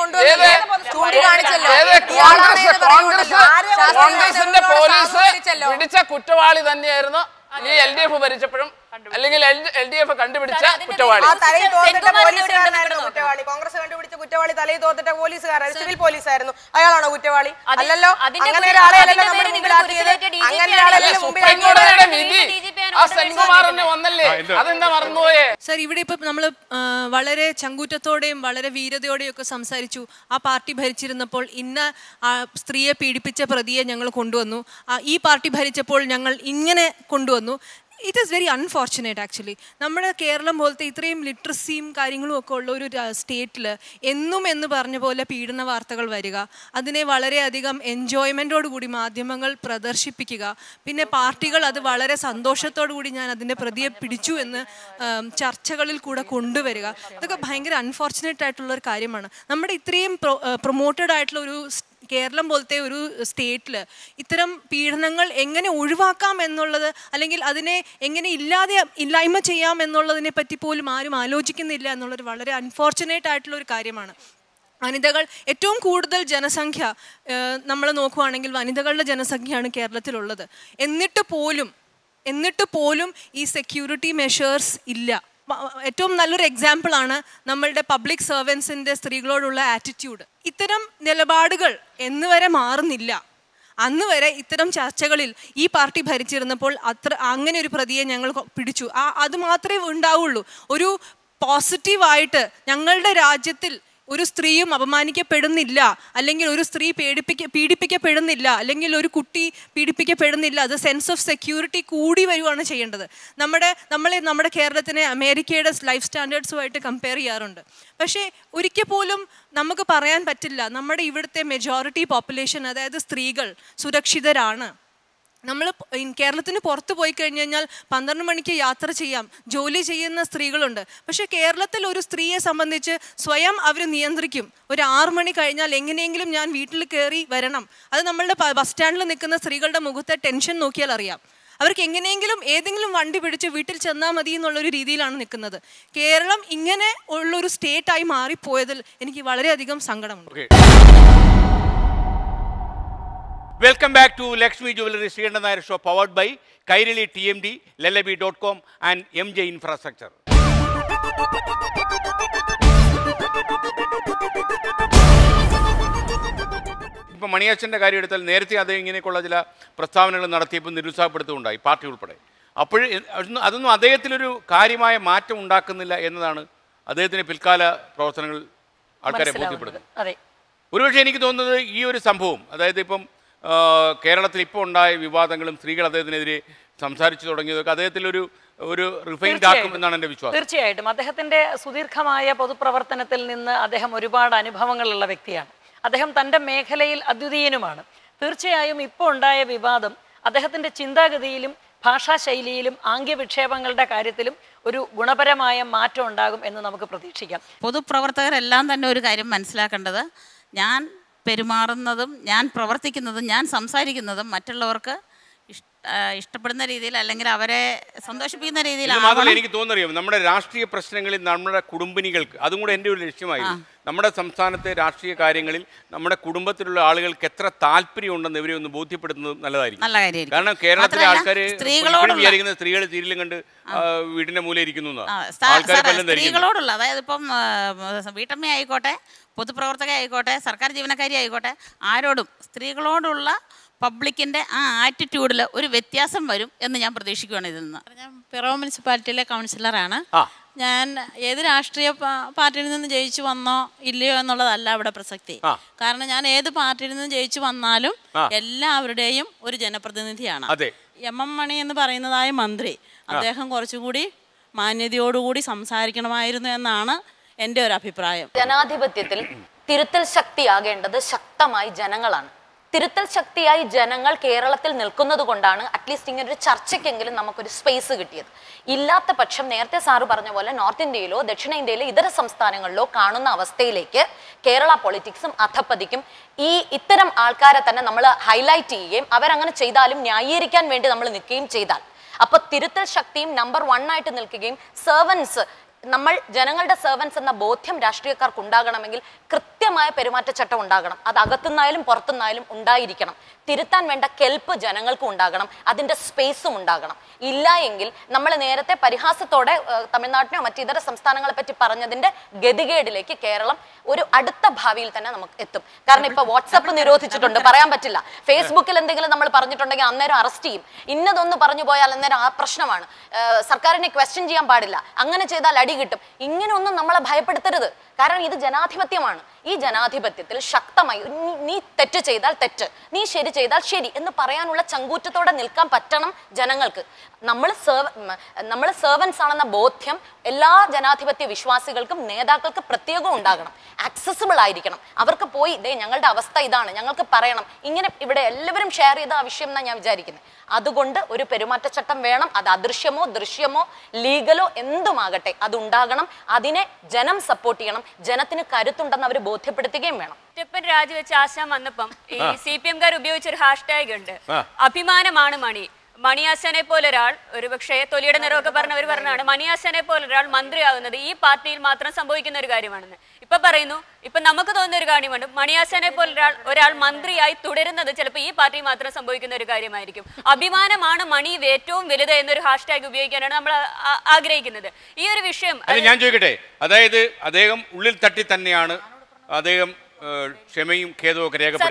കോൺഗ്രസിന്റെ പോലീസ് പിടിച്ച കുറ്റവാളി തന്നെയായിരുന്നു ഈ LDF ഭരിച്ചപ്പോഴും, അല്ലെങ്കിൽ LDF കണ്ടുപിടിച്ച കുറ്റവാളി. കോൺഗ്രസ് കണ്ടുപിടിച്ച കുറ്റവാളി തലയിൽ തോത്തിട്ട പോലീസുകാരൻ, സിവിൽ പോലീസായിരുന്നു. അയാളാണോ കുറ്റവാളി? അല്ലല്ലോ. അങ്ങനെ ഒരാളെയല്ലോ നമ്മുടെ മുമ്പിലാക്കിയത്. അങ്ങനെ ഒരാളെല്ലാം സർ, ഇവിടെ ഇപ്പൊ നമ്മൾ വളരെ ചങ്കൂറ്റത്തോടെയും വളരെ വീരതയോടെയും ഒക്കെ സംസാരിച്ചു. ആ പാർട്ടി ഭരിച്ചിരുന്നപ്പോൾ ഇന്ന സ്ത്രീയെ പീഡിപ്പിച്ച പ്രതിയെ ഞങ്ങൾ കൊണ്ടുവന്നു, ഈ പാർട്ടി ഭരിച്ചപ്പോൾ ഞങ്ങൾ ഇങ്ങനെ കൊണ്ടുവന്നു. It is very unfortunate actually. നമ്മുടെ കേരളം പോലത്തെ ഇത്രയും ലിറ്ററസിയും കാര്യങ്ങളും ഒക്കെ ഉള്ള ഒരു സ്റ്റേറ്റിൽ എന്നും എന്ന് പറഞ്ഞ പോലെ പീഡന വാർത്തകൾ വരിക, അതിനെ വളരെയധികം എൻജോയ്മെൻറ്റോടു കൂടി മാധ്യമങ്ങൾ പ്രദർശിപ്പിക്കുക, പിന്നെ പാർട്ടികൾ അത് വളരെ സന്തോഷത്തോടു കൂടി ഞാൻ അതിൻ്റെ പ്രതിയെ പിടിച്ചു എന്ന് ചർച്ചകളിൽ കൂടെ കൊണ്ടുവരിക, ഇതൊക്കെ ഭയങ്കര അൺഫോർച്ചുനേറ്റ് ആയിട്ടുള്ളൊരു കാര്യമാണ്. നമ്മുടെ ഇത്രയും പ്രൊമോട്ടഡ് ആയിട്ടുള്ള ഒരു കേരളം പോലത്തെ ഒരു സ്റ്റേറ്റിൽ ഇത്തരം പീഡനങ്ങൾ എങ്ങനെ ഒഴിവാക്കാം എന്നുള്ളത്, അല്ലെങ്കിൽ അതിനെ എങ്ങനെ ഇല്ലായ്മ ചെയ്യാം എന്നുള്ളതിനെ പറ്റി പോലും ആരും ആലോചിക്കുന്നില്ല എന്നുള്ളൊരു വളരെ അൺഫോർച്ചുനേറ്റ് ആയിട്ടുള്ള ഒരു കാര്യമാണ്. വനിതകൾ ഏറ്റവും കൂടുതൽ ജനസംഖ്യ നമ്മൾ നോക്കുകയാണെങ്കിൽ വനിതകളുടെ ജനസംഖ്യയാണ് കേരളത്തിലുള്ളത്. എന്നിട്ട് പോലും ഈ സെക്യൂരിറ്റി മെഷേഴ്സ് ഇല്ല. ഏറ്റവും നല്ലൊരു എക്സാമ്പിളാണ് നമ്മളുടെ പബ്ലിക് സർവൻസിൻ്റെ സ്ത്രീകളോടുള്ള ആറ്റിറ്റ്യൂഡ്. ഇത്തരം നിലപാടുകൾ എന്നുവരെ മാറുന്നില്ല. അന്ന് വരെ ഇത്തരം ചർച്ചകളിൽ ഈ പാർട്ടി ഭരിച്ചിരുന്നപ്പോൾ അങ്ങനെ ഒരു പ്രതിയെ ഞങ്ങൾ പിടിച്ചു, അത് മാത്രമേ ഉണ്ടാവുള്ളൂ. ഒരു പോസിറ്റീവായിട്ട് ഞങ്ങളുടെ രാജ്യത്തിൽ ഒരു സ്ത്രീയും അപമാനിക്കപ്പെടുന്നില്ല, അല്ലെങ്കിൽ ഒരു സ്ത്രീ പീഡിപ്പിക്കപ്പെടുന്നില്ല, അല്ലെങ്കിൽ ഒരു കുട്ടി പീഡിപ്പിക്കപ്പെടുന്നില്ല. അത് സെൻസ് ഓഫ് സെക്യൂരിറ്റി കൂടി വരുവാണ് ചെയ്യേണ്ടത്. നമ്മുടെ കേരളത്തിനെ അമേരിക്കയുടെ ലൈഫ് സ്റ്റാൻഡേർഡ്സുമായിട്ട് കമ്പയർ ചെയ്യാറുണ്ട്. പക്ഷേ ഒരിക്കൽ പോലും നമുക്ക് പറയാൻ പറ്റില്ല നമ്മുടെ ഇവിടുത്തെ മെജോറിറ്റി പോപ്പുലേഷൻ, അതായത് സ്ത്രീകൾ സുരക്ഷിതരാണ്. നമ്മൾ കേരളത്തിന് പുറത്ത് പോയി കഴിഞ്ഞ് കഴിഞ്ഞാൽ 12 മണിക്ക് യാത്ര ചെയ്യാം, ജോലി ചെയ്യുന്ന സ്ത്രീകളുണ്ട്. പക്ഷെ കേരളത്തിൽ ഒരു സ്ത്രീയെ സംബന്ധിച്ച് സ്വയം അവർ നിയന്ത്രിക്കും. ഒരു 6 മണി കഴിഞ്ഞാൽ എങ്ങനെയെങ്കിലും ഞാൻ വീട്ടിൽ കയറി വരണം. അത് നമ്മളുടെ ബസ് സ്റ്റാൻഡിൽ നിൽക്കുന്ന സ്ത്രീകളുടെ മുഖത്തെ ടെൻഷൻ നോക്കിയാൽ അറിയാം. അവർക്ക് എങ്ങനെയെങ്കിലും ഏതെങ്കിലും വണ്ടി പിടിച്ച് വീട്ടിൽ ചെന്നാൽ മതി എന്നുള്ളൊരു രീതിയിലാണ് നിൽക്കുന്നത്. കേരളം ഇങ്ങനെ ഉള്ളൊരു സ്റ്റേറ്റായി മാറിപ്പോയതിൽ എനിക്ക് വളരെയധികം സങ്കടമുണ്ട്. Welcome back to Lakshmi Jewelry Srikandan Nair Show, powered by Kairali TMD, Lelabi.com and MJ Infrastructure. ഇപ്പോൾ മണിയാച്ചൻ്റെ കാര്യം എടുത്താൽ നേരത്തെ അദ്ദേഹം ഇങ്ങനെയൊക്കെയുള്ള ചില പ്രസ്താവനകൾ നടത്തിയപ്പോൾ നിരുത്സാഹപ്പെടുത്തുകയുണ്ടായി, പാർട്ടി ഉൾപ്പെടെ. അപ്പോൾ അതൊന്നും അദ്ദേഹത്തിലൊരു കാര്യമായ മാറ്റം ഉണ്ടാക്കുന്നില്ല എന്നതാണ് അദ്ദേഹത്തിൻ്റെ പിൽക്കാല പ്രവർത്തനങ്ങൾ ആൾക്കാരെ ബോധ്യപ്പെടുന്നത്. ഒരുപക്ഷെ എനിക്ക് തോന്നുന്നത് ഈ ഒരു സംഭവം, അതായത് ഇപ്പം കേരളത്തിൽ ഇപ്പോൾ ഉണ്ടായ വിവാദങ്ങളും സ്ത്രീകൾ അദ്ദേഹത്തിനെതിരെ സംസാരിച്ചു തുടങ്ങിയതൊക്കെ അദ്ദേഹത്തിലൊരു റിഫൈൻഡ് ആക്കും എന്നാണ് എൻ്റെ വിശ്വാസം. തീർച്ചയായിട്ടും അദ്ദേഹത്തിൻ്റെ സുദീർഘമായ പൊതുപ്രവർത്തനത്തിൽ നിന്ന് അദ്ദേഹം ഒരുപാട് അനുഭവങ്ങളുള്ള വ്യക്തിയാണ്. അദ്ദേഹം തൻ്റെ മേഖലയിൽ അദ്വിതീയനുമാണ്. തീർച്ചയായും ഇപ്പോൾ ഉണ്ടായ വിവാദം അദ്ദേഹത്തിൻ്റെ ചിന്താഗതിയിലും ഭാഷാശൈലിയിലും ആംഗ്യവിക്ഷേപങ്ങളുടെ കാര്യത്തിലും ഒരു ഗുണപരമായ മാറ്റം ഉണ്ടാകും എന്ന് നമുക്ക് പ്രതീക്ഷിക്കാം. പൊതുപ്രവർത്തകരെല്ലാം തന്നെ ഒരു കാര്യം മനസ്സിലാക്കേണ്ടത്, ഞാൻ പെരുമാറുന്നതും ഞാൻ പ്രവർത്തിക്കുന്നതും ഞാൻ സംസാരിക്കുന്നതും മറ്റുള്ളവർക്ക് ഇഷ്ടപ്പെടുന്ന രീതിയിൽ, അല്ലെങ്കിൽ അവരെ സന്തോഷിപ്പിക്കുന്ന രീതിയിൽ. മാത്രമല്ല എനിക്ക് തോന്നുന്നറിയാം, നമ്മുടെ രാഷ്ട്രീയ പ്രശ്നങ്ങളിൽ നമ്മുടെ കുടുംബിനികൾക്ക്, അതും കൂടെ എൻ്റെ ഒരു ലക്ഷ്യമായിരുന്നു, നമ്മുടെ സംസ്ഥാനത്തെ രാഷ്ട്രീയ കാര്യങ്ങളിൽ നമ്മുടെ കുടുംബത്തിലുള്ള ആളുകൾക്ക് എത്ര താല്പര്യം ഉണ്ടെന്ന് ഇവരെ ഒന്ന് ബോധ്യപ്പെടുത്തുന്നത് നല്ലതായിരിക്കും. കാരണം കേരളത്തിലെ ആൾക്കാർ വിചാരിക്കുന്ന സ്ത്രീകൾ സീരിയലും കണ്ട് വീടിന്റെ മൂലം ഇരിക്കുന്നു. സ്ത്രീകളോടുള്ള, അതായത് ഇപ്പം വീട്ടമ്മ ആയിക്കോട്ടെ, പൊതുപ്രവർത്തക ആയിക്കോട്ടെ, സർക്കാർ ജീവനക്കാരി ആയിക്കോട്ടെ, ആരോടും സ്ത്രീകളോടുള്ള പബ്ലിക്കിൻ്റെ ആ ആറ്റിറ്റ്യൂഡിൽ ഒരു വ്യത്യാസം വരും എന്ന് ഞാൻ പ്രതീക്ഷിക്കുകയാണ് ഇതിൽ നിന്ന്. ഞാൻ പിറവം മുനിസിപ്പാലിറ്റിയിലെ കൗൺസിലറാണ്. ഞാൻ ഏത് രാഷ്ട്രീയ പാർട്ടിയിൽ നിന്ന് ജയിച്ചു വന്നോ ഇല്ലയോ എന്നുള്ളതല്ല ഇവിടെ പ്രസക്തി. കാരണം ഞാൻ ഏത് പാർട്ടിയിൽ നിന്ന് ജയിച്ചു വന്നാലും എല്ലാവരുടെയും ഒരു ജനപ്രതിനിധിയാണ്. എം മണി എന്ന് പറയുന്നതായ മന്ത്രി, അദ്ദേഹം കുറച്ചുകൂടി മാന്യതയോടുകൂടി സംസാരിക്കണമായിരുന്നു എന്നാണ് എൻ്റെ ഒരു അഭിപ്രായം. ജനാധിപത്യത്തിൽ തിരുത്തൽ ശക്തിയാകേണ്ടത് ശക്തമായി ജനങ്ങളാണ്. തിരുത്തൽ ശക്തിയായി ജനങ്ങൾ കേരളത്തിൽ നിൽക്കുന്നത് കൊണ്ടാണ് അറ്റ്ലീസ്റ്റ് ഇങ്ങനെ ഒരു ചർച്ചയ്ക്കെങ്കിലും നമുക്കൊരു സ്പേസ് കിട്ടിയത്. ഇല്ലാത്ത പക്ഷം നേരത്തെ സാറ് പറഞ്ഞ പോലെ നോർത്ത് ഇന്ത്യയിലോ ദക്ഷിണേന്ത്യയിലോ ഇതര സംസ്ഥാനങ്ങളിലോ കാണുന്ന അവസ്ഥയിലേക്ക് കേരള പൊളിറ്റിക്സും അധപ്പതിക്കും. ഇത്തരം ആൾക്കാരെ തന്നെ നമ്മൾ ഹൈലൈറ്റ് ചെയ്യുകയും അവരങ്ങനെ ചെയ്താലും ന്യായീകരിക്കാൻ വേണ്ടി നമ്മൾ നിൽക്കുകയും ചെയ്താൽ, അപ്പോൾ തിരുത്തൽ ശക്തിയും നമ്പർ 1 ആയിട്ട് നിൽക്കുകയും സെർവൻസ്, നമ്മൾ ജനങ്ങളുടെ സെർവൻസ് എന്ന ബോധ്യം രാഷ്ട്രീയക്കാർക്ക് ഉണ്ടാകണമെങ്കിൽ കൃത്യമായ പെരുമാറ്റച്ചട്ടം ഉണ്ടാകണം. അത് അകത്തുനിന്നായാലും പുറത്തുനിന്നായാലും ഉണ്ടായിരിക്കണം. തിരുത്താൻ വേണ്ട കെൽപ്പ് ജനങ്ങൾക്കും ഉണ്ടാകണം, അതിൻ്റെ സ്പേസും ഉണ്ടാകണം. ഇല്ല എങ്കിൽ നമ്മൾ നേരത്തെ പരിഹാസത്തോടെ തമിഴ്നാട്ടിനോ മറ്റിതര സംസ്ഥാനങ്ങളെ പറ്റി പറഞ്ഞതിൻ്റെ ഗതികേടിലേക്ക് കേരളം ഒരു അടുത്ത ഭാവിയിൽ തന്നെ നമുക്ക് എത്തും. കാരണം ഇപ്പൊ വാട്സപ്പ് നിരോധിച്ചിട്ടുണ്ട്, പറയാൻ പറ്റില്ല. ഫേസ്ബുക്കിൽ എന്തെങ്കിലും നമ്മൾ പറഞ്ഞിട്ടുണ്ടെങ്കിൽ അന്നേരം അറസ്റ്റ് ചെയ്യും. ഇന്നതൊന്ന് പറഞ്ഞു പോയാൽ അന്നേരം ആ പ്രശ്നമാണ്. സർക്കാരിനെ ക്വസ്റ്റ്യൻ ചെയ്യാൻ പാടില്ല, അങ്ങനെ ചെയ്താൽ അടി കിട്ടും. ഇങ്ങനെയൊന്നും നമ്മളെ ഭയപ്പെടുത്തരുത്. കാരണം ഇത് ജനാധിപത്യമാണ്. ഈ ജനാധിപത്യത്തിൽ ശക്തമായി നീ തെറ്റ് ചെയ്താൽ തെറ്റ്, നീ ശരി ചെയ്താൽ ശരി എന്ന് പറയാനുള്ള ചങ്കൂറ്റത്തോടെ നിൽക്കാൻ പറ്റണം ജനങ്ങൾക്ക്. നമ്മൾ സെർവൻസ് ആണെന്ന ബോധ്യം എല്ലാ ജനാധിപത്യ വിശ്വാസികൾക്കും നേതാക്കൾക്ക് പ്രത്യേകം ഉണ്ടാകണം. ആക്സസിബിൾ ആയിരിക്കണം. അവർക്ക് പോയി ദേ ഞങ്ങളുടെ അവസ്ഥ ഇതാണ്, ഞങ്ങൾക്ക് പറയണം. ഇങ്ങനെ ഇവിടെ എല്ലാവരും ഷെയർ ചെയ്ത ആ വിഷയം എന്നാണ് ഞാൻ വിചാരിക്കുന്നത്. അതുകൊണ്ട് ഒരു പെരുമാറ്റച്ചട്ടം വേണം. അത് അദൃശ്യമോ ദൃശ്യമോ ലീഗലോ എന്തുമാകട്ടെ അതുണ്ടാകണം. അതിനെ ജനം സപ്പോർട്ട് ചെയ്യണം. ജനത്തിന് കരുത്തുണ്ടെന്ന് അവർ ബോധ്യപ്പെടുത്തുകയും വേണം. സ്റ്റെപ്പൻ രാജിവെച്ച് ആശാൻ വന്നപ്പം ഈ CPM-കാർ ഉപയോഗിച്ച ഒരു ഹാഷ്ടാഗ് ഉണ്ട്, അഭിമാനമാണ് മണി. മണിയാശനെ പോലൊരാൾ, ഒരുപക്ഷെ തൊലിയുടെ നിറമൊക്കെ പറഞ്ഞവർ പറഞ്ഞാണ്, മണിയാശനെ പോലൊരാൾ മന്ത്രിയാകുന്നത് ഈ പാർട്ടിയിൽ മാത്രം സംഭവിക്കുന്ന ഒരു കാര്യമാണെന്ന്. ഇപ്പൊ പറയുന്നു, ഇപ്പൊ നമുക്ക് തോന്നുന്ന ഒരു കാര്യമുണ്ട്, മണിയാശനെ ഒരാൾ മന്ത്രിയായി തുടരുന്നത് ചിലപ്പോൾ ഈ പാർട്ടി മാത്രം സംഭവിക്കുന്ന ഒരു കാര്യമായിരിക്കും. അഭിമാനമാണ് മണി ഏറ്റവും വലുത് എന്നൊരു ഹാഷ്ടാഗ് ഉപയോഗിക്കാനാണ് നമ്മൾ ആഗ്രഹിക്കുന്നത്. ഈ ഒരു വിഷയം ഞാൻ ചോദിക്കട്ടെ, അതായത് അദ്ദേഹം ഉള്ളിൽ തട്ടി തന്നെയാണ് അദ്ദേഹം ക്ഷമയും ഖേദവും ഒക്കെ രേഖപ്പെടുത്തി.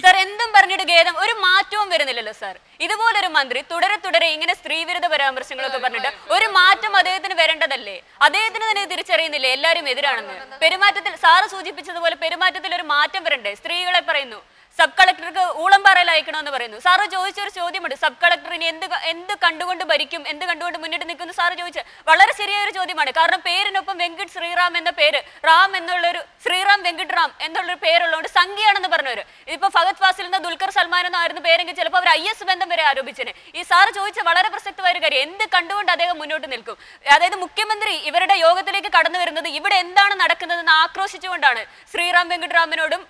സാർ എന്തും പറഞ്ഞിട്ട് ഖേദം, ഒരു മാറ്റവും വരുന്നില്ലല്ലോ സാർ. ഇതുപോലൊരു മന്ത്രി തുടരെ ഇങ്ങനെ സ്ത്രീവിരുദ്ധ പരാമർശങ്ങളൊക്കെ പറഞ്ഞിട്ട് ഒരു മാറ്റം അദ്ദേഹത്തിന് വരേണ്ടതല്ലേ? അദ്ദേഹത്തിന് തന്നെ തിരിച്ചറിയുന്നില്ലേ എല്ലാവരും എതിരാണെന്ന്? പെരുമാറ്റത്തിൽ സാറ് സൂചിപ്പിച്ചതുപോലെ പെരുമാറ്റത്തിൽ ഒരു മാറ്റം വരണ്ടേ? സ്ത്രീകളെ പറയുന്നു സബ് കളക്ടർക്ക് ഊളംപാറയിൽ അയക്കണമെന്ന് പറയുന്നു. സാറ് ചോദിച്ചൊരു ചോദ്യമുണ്ട്, സബ് കളക്ടറിന് എന്ത് കണ്ടുകൊണ്ട് ഭരിക്കും, എന്ത് കണ്ടുകൊണ്ട് മുന്നിട്ട് നിൽക്കുന്നു സാറ് ചോദിച്ച വളരെ ശരിയായൊരു ചോദ്യമാണ്. കാരണം പേരിനൊപ്പം വെങ്കിട്ട് ശ്രീറാം എന്ന പേര്, റാം എന്നുള്ളൊരു ശ്രീറാം വെങ്കിട്ട് റാം എന്നുള്ളൊരു പേരുള്ളതുകൊണ്ട് സംഖ്യയാണെന്ന് പറഞ്ഞവര്. ഇപ്പൊ ഫഹദ് ഫാസിൽ നിന്ന് ദുൽഖർ സൽമാൻ എന്നായിരുന്നു പേരെങ്കിൽ ചിലപ്പോൾ അവർ IS ബന്ധം വരെ ആരോപിച്ചേനെ. ഈ സാറ് ചോദിച്ച വളരെ പ്രസക്തമായ ഒരു കാര്യം, എന്ത് കണ്ടുകൊണ്ട് അദ്ദേഹം മുന്നോട്ട് നിൽക്കും? അതായത് മുഖ്യമന്ത്രി ഇവരുടെ യോഗത്തിലേക്ക് കടന്നു വരുന്നത് ഇവിടെ എന്താണ് നടക്കുന്നതെന്ന് ആക്രോശിച്ചുകൊണ്ടാണ്. ശ്രീറാം വെങ്കിട്ട് റാമിനോടും